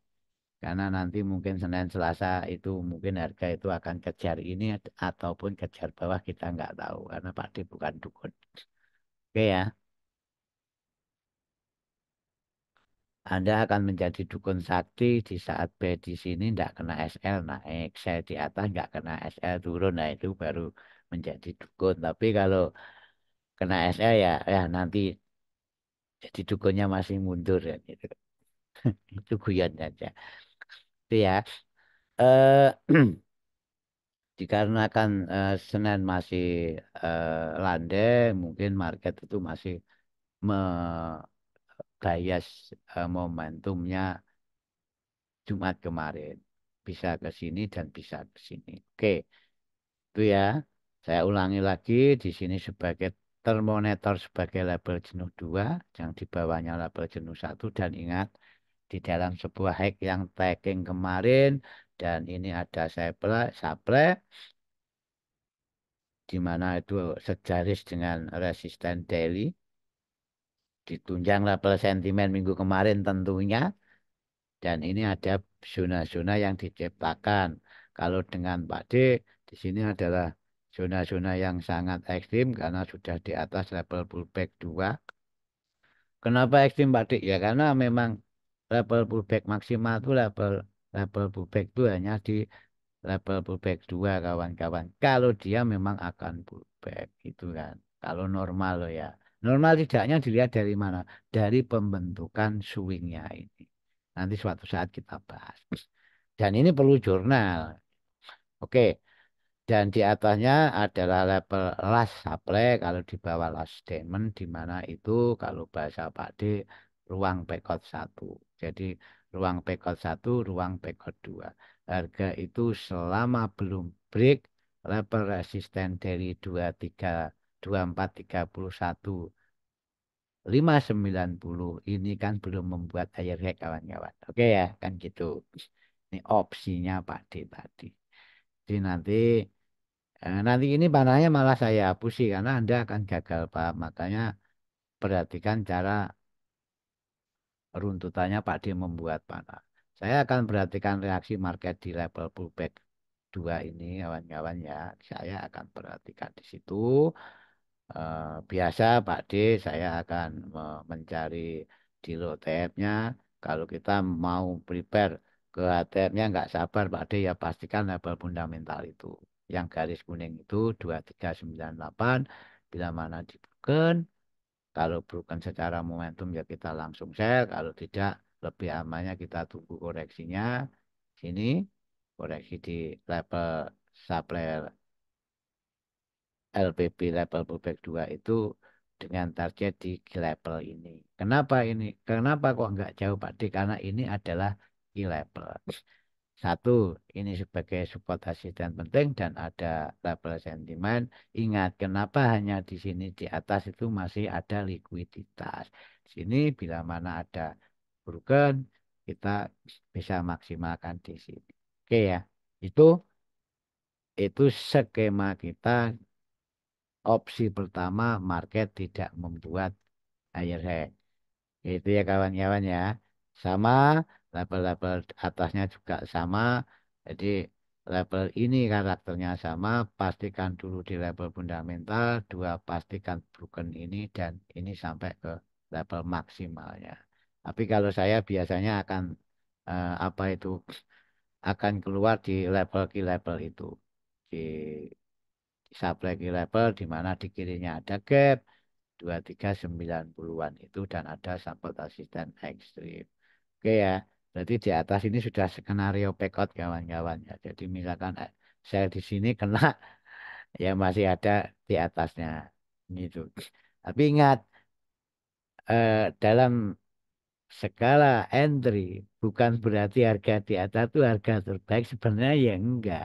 karena nanti mungkin Senin Selasa itu mungkin harga itu akan kejar ini ataupun kejar bawah kita nggak tahu karena Pak D bukan dukun. Oke ya, Anda akan menjadi dukun sakti di saat B di sini nggak kena SL naik, saya di atas nggak kena SL turun, nah itu baru menjadi dukun. Tapi kalau kena SL ya, ya nanti jadi dukunnya masih mundur ya gitu. Itu guyon aja. Itu ya. Eh Dikarenakan Senin masih landai, mungkin market itu masih bias momentumnya Jumat kemarin. Bisa ke sini dan bisa ke sini. Oke, itu ya. Saya ulangi lagi di sini sebagai termometer sebagai label jenuh 2, yang di bawahnya label jenuh satu, dan ingat di dalam sebuah hack yang tagging kemarin dan ini ada supply di mana itu sejaris dengan resisten daily ditunjang level sentimen minggu kemarin tentunya, dan ini ada zona-zona yang diciptakan. Kalau dengan Pak D di sini adalah zona-zona yang sangat ekstrim karena sudah di atas level pullback 2. Kenapa ekstrim Pak D? Ya karena memang level pullback maksimal itu level level pullback itu hanya di level pullback 2 kawan-kawan. Kalau dia memang akan pullback itu kan. Kalau normal loh ya. Normal tidaknya dilihat dari mana? Dari pembentukan swingnya ini. Nanti suatu saat kita bahas. Dan ini perlu jurnal. Oke. Dan di atasnya adalah level last supply. Kalau di bawah last statement. Di mana itu kalau bahasa Pak D ruang backout satu. Jadi ruang backout satu, ruang backout dua. Harga itu selama belum break level resisten dari 23, 2431, 590 ini kan belum membuat air hack kawan-kawan. Oke ya, kan gitu. Ini opsinya Pak D tadi. Jadi nanti ini panahnya malah saya hapus sih karena Anda akan gagal Pak. Makanya perhatikan cara runtutannya Pak D membuat panah. Saya akan perhatikan reaksi market di level pullback 2 ini kawan-kawan ya. Saya akan perhatikan di situ. Biasa Pak D saya akan mencari di low tab-nya. Kalau kita mau prepare ke HTM-nya nggak sabar Pak D ya pastikan level fundamental itu. Yang garis kuning itu 2398 bila mana dibuka. Kalau broken secara momentum ya kita langsung sell. Kalau tidak lebih amannya kita tunggu koreksinya. Sini koreksi di level supply LPB level pullback 2 itu dengan target di level ini. Kenapa ini? Kenapa kok nggak jauh Pak D? Karena ini adalah key level. Satu, ini sebagai support asisten penting dan ada level sentimen. Ingat, kenapa hanya di sini di atas itu masih ada likuiditas. Di sini bila mana ada broken, kita bisa maksimalkan di sini. Oke ya, itu itu skema kita. Opsi pertama, market tidak membuat air hack. Itu ya kawan-kawan ya. Sama, level-level atasnya juga sama. Jadi level ini karakternya sama. Pastikan dulu di level fundamental. Dua, pastikan broken ini dan ini sampai ke level maksimalnya. Tapi kalau saya biasanya akan apa itu akan keluar di level ke level itu. Di supply key level di mana di kirinya ada gap 2390-an itu dan ada support asisten ekstrim. Oke ya. Berarti di atas ini sudah skenario backout kawan-kawan ya. Jadi misalkan saya di sini kena ya masih ada di atasnya gitu. Tapi ingat dalam skala entry bukan berarti harga di atas itu harga terbaik sebenarnya ya enggak.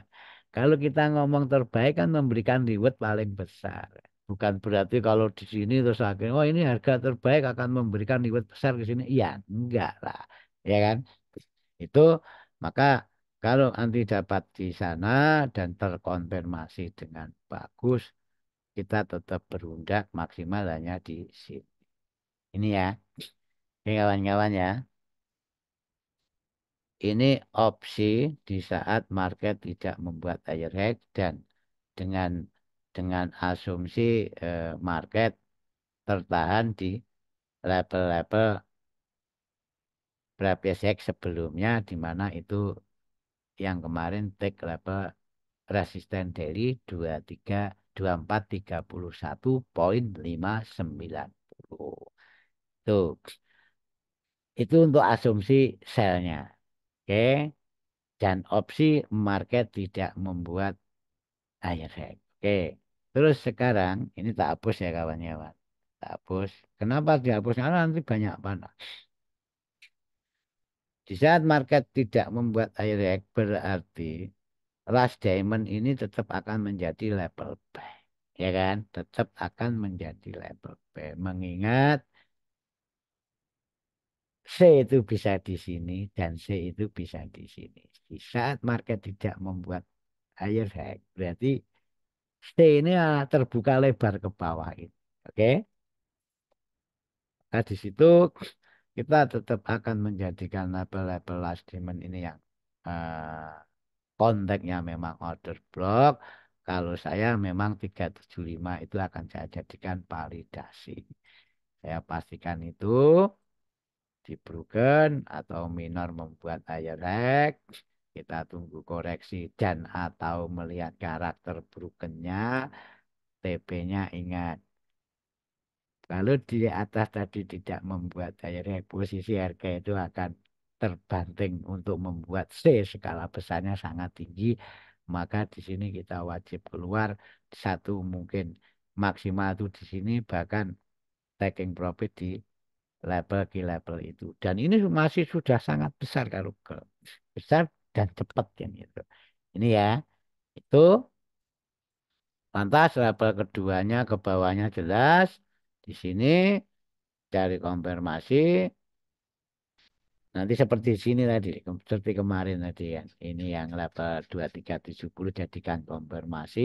Kalau kita ngomong terbaik kan memberikan reward paling besar. Bukan berarti kalau di sini terus akhirnya, oh ini harga terbaik akan memberikan reward besar ke sini. Iya, enggak lah. Ya kan? Itu maka kalau nanti dapat di sana dan terkonfirmasi dengan bagus, kita tetap berundak maksimal hanya di sini. Ini ya, ini kawan-kawan ya. Ini opsi di saat market tidak membuat higher high dan dengan asumsi market tertahan di level-level previous high sebelumnya di mana itu yang kemarin take level resisten daily 23 24 31,590. Tuh, itu untuk asumsi selnya. Oke, dan opsi market tidak membuat higher high. Oke. Terus sekarang ini tak hapus ya kawan-kawan. Tak hapus. Kenapa dihapus? Karena nanti banyak panas. Di saat market tidak membuat higher high berarti last diamond ini tetap akan menjadi level buy. Ya kan? Tetap akan menjadi level buy. Mengingat C itu bisa di sini dan C itu bisa di sini. Di saat market tidak membuat higher high berarti C ini terbuka lebar ke bawah ini. Oke? Nah, di situ kita tetap akan menjadikan label-label last demand ini yang eh, konteksnya memang order block. Kalau saya memang 375 itu akan saya jadikan validasi. Saya pastikan itu di broken atau minor membuat higher high. Kita tunggu koreksi dan atau melihat karakter brokennya. TP-nya ingat. Kalau di atas tadi tidak membuat daya tarik, posisi harga itu akan terbanting untuk membuat C skala besarnya sangat tinggi. Maka di sini kita wajib keluar satu mungkin maksimal itu di sini bahkan taking profit di level ke level itu. Dan ini masih sudah sangat besar kalau besar dan cepat kan itu. Ini ya, itu lantas level keduanya ke bawahnya jelas. Di sini cari konfirmasi nanti seperti sini tadi seperti kemarin tadi ya ini yang level 2370 jadikan konfirmasi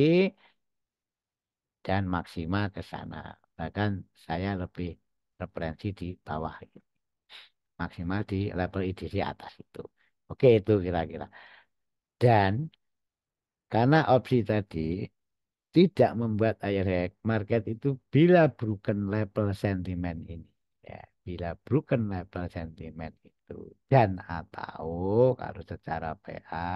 dan maksimal ke sana bahkan saya lebih referensi di bawah ini. Maksimal di level IDC atas itu oke itu kira-kira dan karena opsi tadi tidak membuat air high market itu bila broken level sentimen ini ya bila broken level sentimen itu dan atau kalau secara PA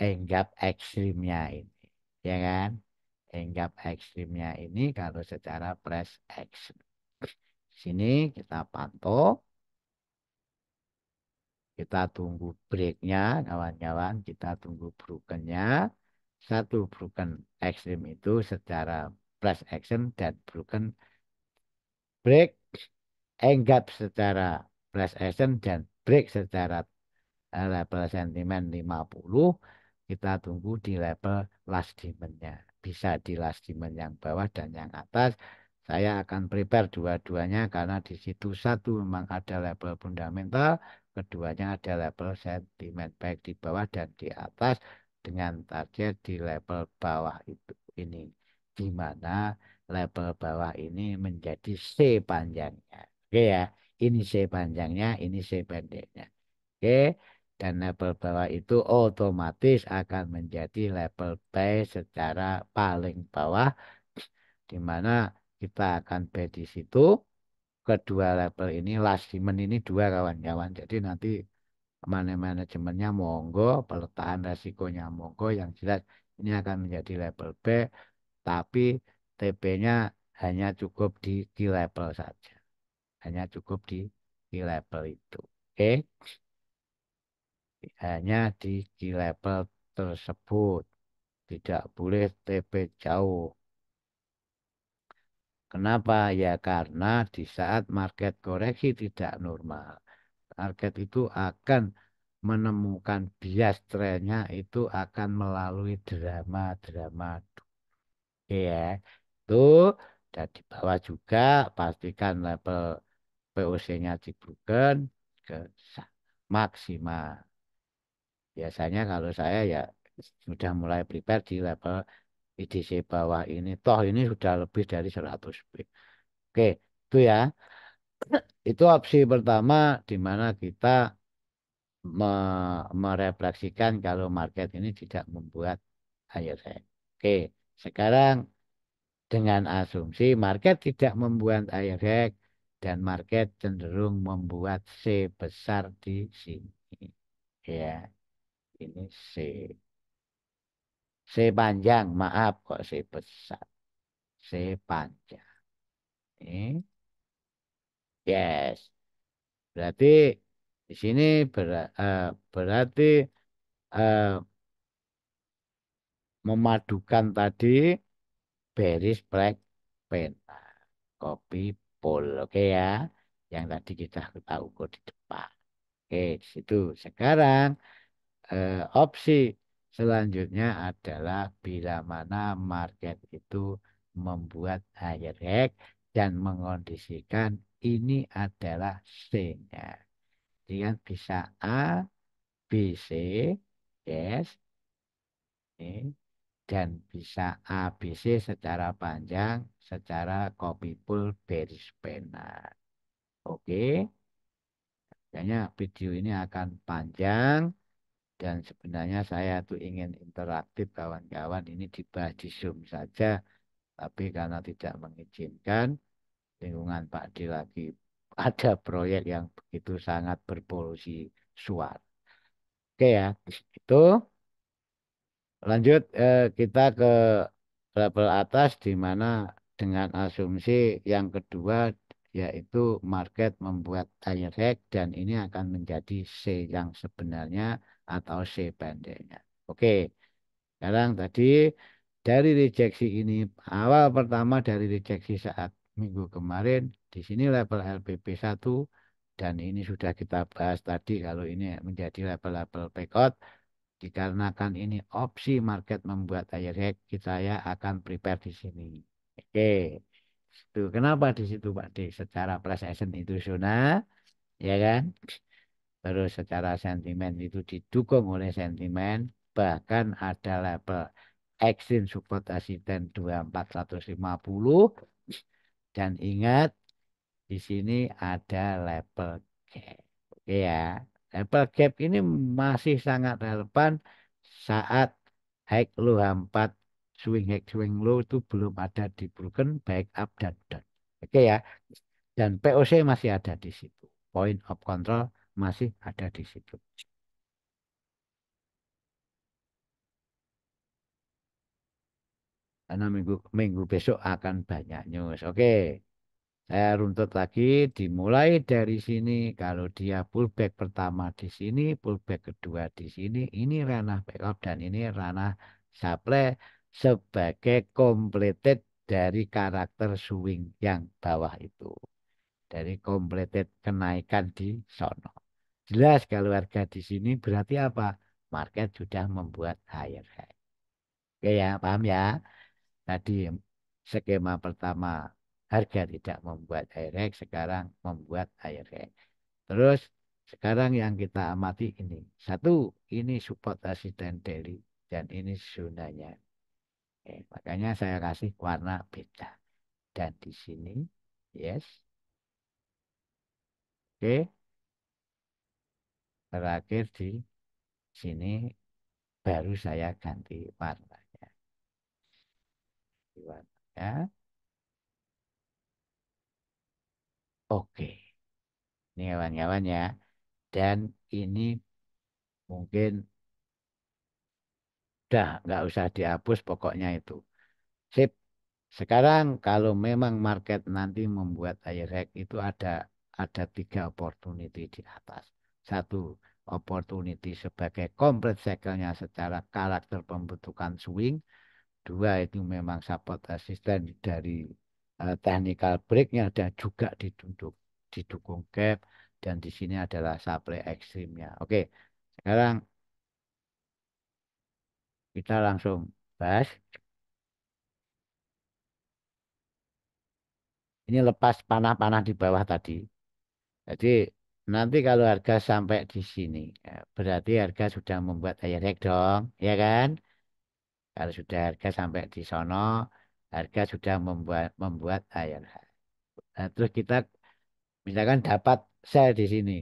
enggap ekstrimnya ini ya kan enggap ekstrimnya ini kalau secara price action sini kita pantau kita tunggu breaknya kawan-kawan kita tunggu brokennya satu broken ekstrim itu secara price action dan broken break enggap secara price action dan break secara level sentimen 50 kita tunggu di level last demand-nya bisa di last demand yang bawah dan yang atas saya akan prepare dua-duanya karena di situ satu memang ada level fundamental keduanya ada level sentimen baik di bawah dan di atas dengan target di level bawah itu ini di mana level bawah ini menjadi C panjangnya oke ya ini C panjangnya ini C pendeknya oke dan level bawah itu otomatis akan menjadi level buy secara paling bawah di mana kita akan buy di situ kedua level ini last demand ini dua kawan-kawan jadi nanti manajemennya monggo peletakan resikonya monggo yang jelas ini akan menjadi level B tapi TP-nya hanya cukup di level saja hanya cukup di level itu oke hanya di level tersebut tidak boleh TP jauh. Kenapa? Ya karena di saat market koreksi tidak normal, market itu akan menemukan bias trennya itu akan melalui drama-drama. Oke ya. Itu dan di bawah juga pastikan level VOC-nya dibruken ke maksimal. Biasanya kalau saya ya sudah mulai prepare di level IDC bawah ini. Toh ini sudah lebih dari 100 p. Oke, itu ya. Itu opsi pertama di mana kita merefleksikan kalau market ini tidak membuat higher high. Oke, sekarang dengan asumsi market tidak membuat higher high dan market cenderung membuat C besar di sini. Ya, ini C. C panjang, maaf kok C besar. C panjang. Ini, yes. Berarti di sini berarti eh, memadukan tadi bearish black pen, copy pull, oke ya. Yang tadi kita tahu kok di depan. Oke, di situ. Sekarang opsi selanjutnya adalah bila mana market itu membuat higher high dan mengondisikan ini adalah C-nya. Jadi kan bisa A, B, C, yes, ini, dan bisa A, B, C secara panjang, secara copy pull bearish pena. Oke, kayaknya video ini akan panjang. Dan sebenarnya saya tuh ingin interaktif kawan-kawan ini dibahas di Zoom saja. Tapi karena tidak mengizinkan, lingkungan Pak D lagi ada proyek yang begitu sangat berpolusi suara. Oke ya, itu lanjut kita ke level atas di mana dengan asumsi yang kedua yaitu market membuat higher high dan ini akan menjadi C yang sebenarnya atau C pendeknya. Oke. Sekarang tadi dari rejeksi ini awal pertama dari rejeksi saat minggu kemarin di sini level LPP 1 dan ini sudah kita bahas tadi kalau ini menjadi level-level breakout dikarenakan ini opsi market membuat higher high saya akan prepare di sini. Oke. Itu kenapa di situ Pak D? Secara price action itu zona, ya kan? Terus secara sentimen itu didukung oleh sentimen, bahkan ada level extreme support asisten 2450 dan ingat di sini ada level gap. Oke ya. Level gap ini masih sangat relevan saat high low 4 swing low itu belum ada di broken baik up dan down. Oke ya. Dan POC masih ada di situ. Point of control masih ada di situ. Karena minggu besok akan banyak news. Oke, saya runtut lagi. Dimulai dari sini. Kalau dia pullback pertama di sini, pullback kedua di sini, ini ranah backup dan ini ranah supply sebagai completed dari karakter swing yang bawah itu. Dari completed kenaikan di sono. Jelas kalau harga di sini berarti apa? Market sudah membuat higher high. Oke ya, paham ya? Tadi skema pertama harga tidak membuat high high, sekarang membuat higher high. Terus sekarang yang kita amati ini. Satu, ini support resisten daily dan ini zonanya. Makanya saya kasih warna beda. Dan di sini, yes, oke, terakhir di sini baru saya ganti warnanya. Warnanya, oke. Ini kawan-kawan ya. Dan ini mungkin udah nggak usah dihapus pokoknya itu. Sip. Sekarang kalau memang market nanti membuat higher high itu ada tiga opportunity di atas. Satu, opportunity sebagai complete cycle-nya secara karakter pembentukan swing. Dua, itu memang support resistance dari technical break-nya dan juga didukung gap dan di sini adalah supply ekstrimnya. Oke. Sekarang kita langsung bahas. Ini lepas panah-panah di bawah tadi. Jadi nanti kalau harga sampai di sini, berarti harga sudah membuat air hack dong, ya kan? Kalau sudah harga sampai di sono, harga sudah membuat air hack. Nah, terus kita misalkan dapat sell di sini,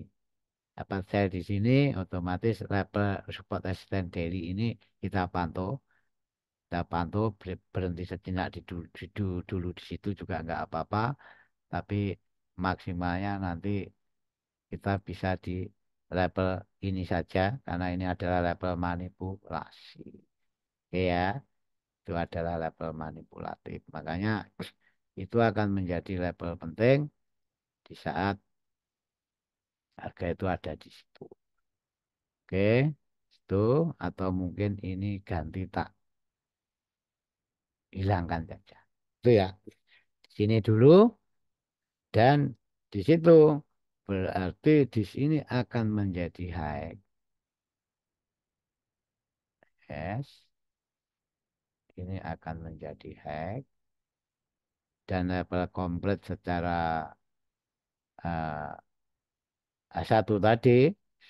dapat sell di sini, otomatis level support resistance daily ini kita pantau, berhenti sejenak dulu di situ juga nggak apa-apa, tapi maksimalnya nanti kita bisa di level ini saja karena ini adalah level manipulasi. Oke ya, itu adalah level manipulatif. Makanya itu akan menjadi level penting di saat harga itu ada di situ. Oke, itu atau mungkin ini ganti tak hilangkan saja. Itu ya. Di sini dulu dan di situ berarti di sini akan menjadi high. Yes, ini akan menjadi high dan level komplit secara eh, satu tadi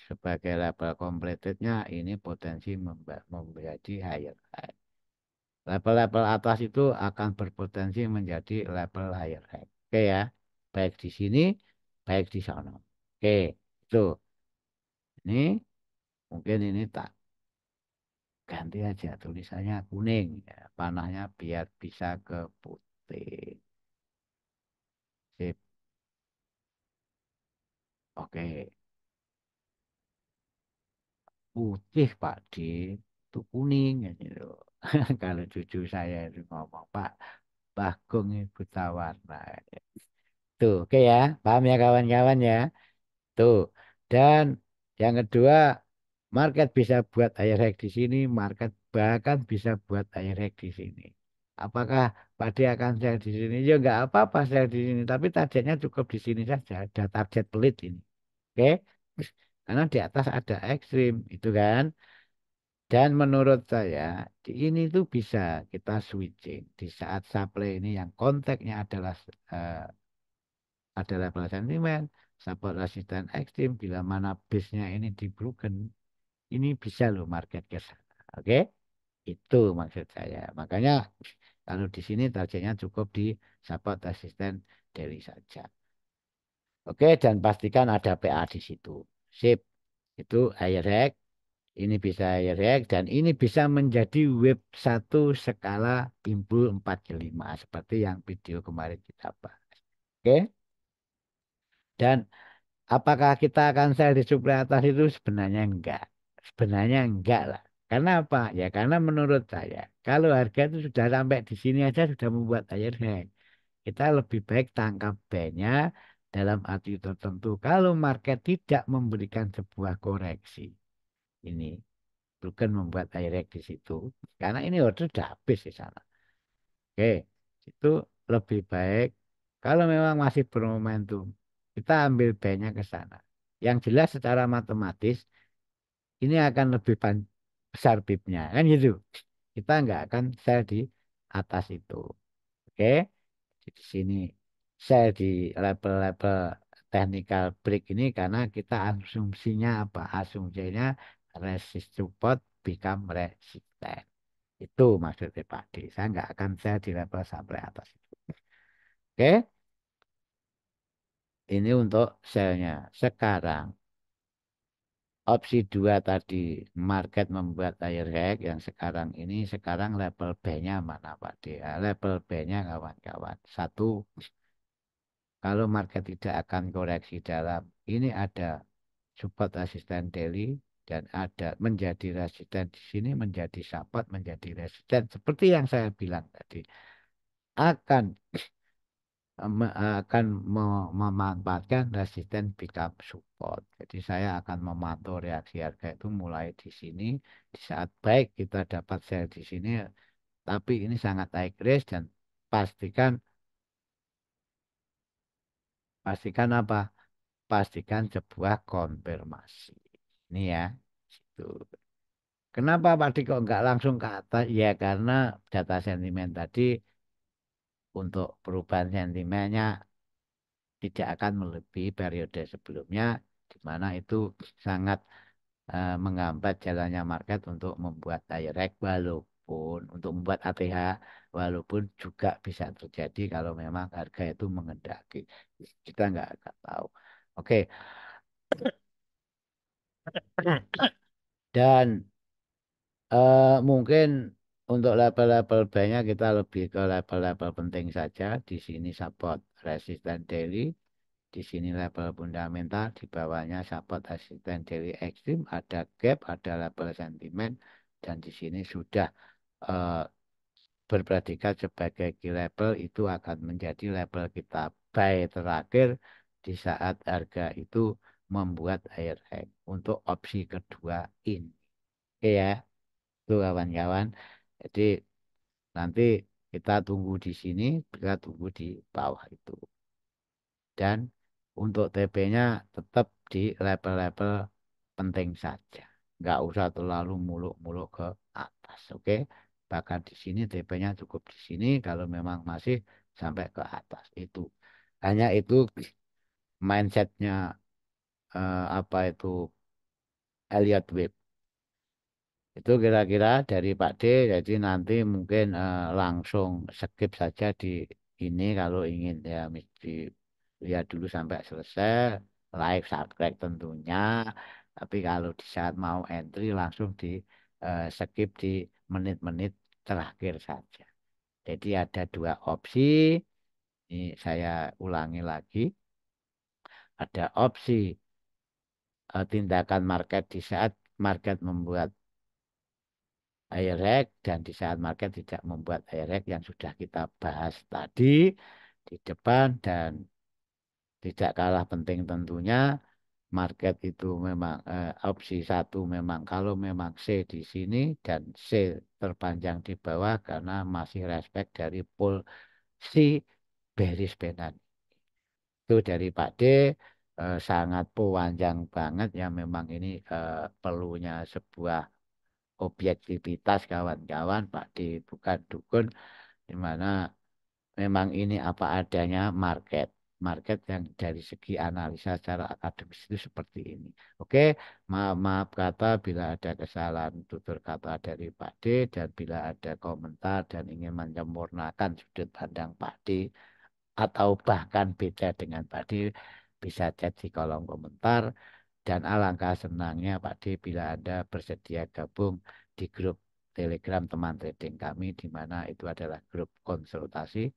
sebagai level completednya ini potensi menjadi higher high. Level-level atas itu akan berpotensi menjadi level higher high. Oke ya, baik di sini, baik di sana. Oke, itu. Ini mungkin ini tak ganti aja tulisannya kuning, ya. Panahnya biar bisa ke putih. Sip. Oke. Putih Pak D itu kuning ya gitu. Kalau cucu saya itu ngomong Pak Bagong ini buta warna. Tuh, oke ya, paham ya kawan-kawan ya. Tuh, dan yang kedua, market bisa buat air hack di sini, market bahkan bisa buat air hack di sini. Apakah Pak D akan sell di sini? Ya nggak apa-apa sell di sini, tapi targetnya cukup di sini saja. Ada target pelit ini, oke? Karena di atas ada ekstrim, itu kan. Dan menurut saya di ini tuh bisa kita switching di saat supply ini yang konteksnya adalah eh, ada level sentimen, support resisten ekstrim, bila mana base-nya ini di broken, ini bisa loh market ke sana. Oke? Itu maksud saya. Makanya kalau di sini targetnya cukup di support resisten daily saja. Oke, dan pastikan ada PA di situ. Sip. Itu higher hack. Ini bisa react dan ini bisa menjadi wave satu skala timbul 4 ke 5 seperti yang video kemarin kita bahas. Oke. Dan apakah kita akan sell di supply atas itu sebenarnya enggak. Sebenarnya enggak lah. Karena apa? Ya karena menurut saya kalau harga itu sudah sampai di sini aja sudah membuat air hang. Kita lebih baik tangkap B-nya dalam arti tertentu. Kalau market tidak memberikan sebuah koreksi. Ini bukan membuat direct di situ karena ini order sudah habis di sana. Oke, itu lebih baik kalau memang masih bermomentum kita ambil B-nya ke sana. Yang jelas secara matematis ini akan lebih besar bibnya kan gitu. Kita nggak akan sell di atas itu. Oke, di sini sell di level-level technical break ini karena kita asumsinya apa? Asumsinya resist support become resistance. Itu maksudnya Pak D. Saya nggak akan sell di level sampai atas itu. Oke, ini untuk sellnya. Sekarang opsi dua tadi market membuat air hack yang sekarang ini sekarang level B-nya mana Pak D? Ah, level B-nya kawan-kawan. Satu, kalau market tidak akan koreksi dalam ini ada support resisten daily dan ada menjadi resisten di sini menjadi support menjadi resisten seperti yang saya bilang tadi akan memanfaatkan resisten pickup support. Jadi saya akan memantau reaksi harga itu mulai di sini di saat baik kita dapat sell di sini tapi ini sangat high risk dan pastikan pastikan apa? Pastikan sebuah konfirmasi. Ini ya. Tuh. Kenapa Pak Dik kok nggak langsung ke atas? Ya karena data sentimen tadi untuk perubahan sentimennya tidak akan melebihi periode sebelumnya, di mana itu sangat menghambat jalannya market untuk membuat direct walaupun untuk membuat ATH walaupun juga bisa terjadi kalau memang harga itu mengendaki. Kita nggak tahu. Oke. Dan mungkin untuk level-level banyak kita lebih ke level-level penting saja. Di sini support resisten daily, di sini level fundamental, di bawahnya support resisten daily ekstrim, ada gap, ada level sentimen, dan di sini sudah eh, berpredikat sebagai key level itu akan menjadi level kita buy terakhir di saat harga itu membuat air high untuk opsi kedua ini. Oke ya. Itu kawan-kawan. Jadi nanti kita tunggu di sini, kita tunggu di bawah itu. Dan untuk TP-nya tetap di level-level penting saja. Nggak usah terlalu muluk-muluk ke atas, oke? Bahkan di sini TP-nya cukup di sini kalau memang masih sampai ke atas itu. Hanya itu mindsetnya apa itu Elliott Wave. Itu kira-kira dari Pak D, jadi nanti mungkin langsung skip saja di ini kalau ingin ya mesti lihat dulu sampai selesai, live subscribe tentunya. Tapi kalau di saat mau entry langsung di skip di menit-menit terakhir saja. Jadi ada dua opsi, ini saya ulangi lagi, ada opsi tindakan market di saat market membuat direct dan di saat market tidak membuat direct yang sudah kita bahas tadi di depan dan tidak kalah penting tentunya market itu memang opsi satu memang kalau memang C di sini dan C terpanjang di bawah karena masih respect dari pool C bearish band itu dari Pak D sangat panjang banget ya memang ini perlunya sebuah objektivitas kawan-kawan Pak D bukan dukun di mana memang ini apa adanya market yang dari segi analisa secara akademis itu seperti ini. Oke, maaf kata bila ada kesalahan tutur kata dari Pak D dan bila ada komentar dan ingin menyempurnakan sudut pandang Pak D atau bahkan beda dengan Pak D bisa chat di kolom komentar. Dan alangkah senangnya Pak D bila Anda bersedia gabung di grup Telegram teman trading kami di mana itu adalah grup konsultasi,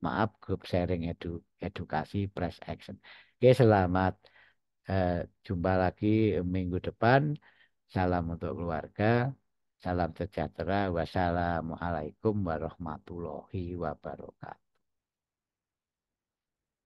maaf grup sharing edukasi price action. Oke, selamat eh, jumpa lagi minggu depan. Salam untuk keluarga, salam sejahtera. Wassalamualaikum warahmatullahi wabarakatuh.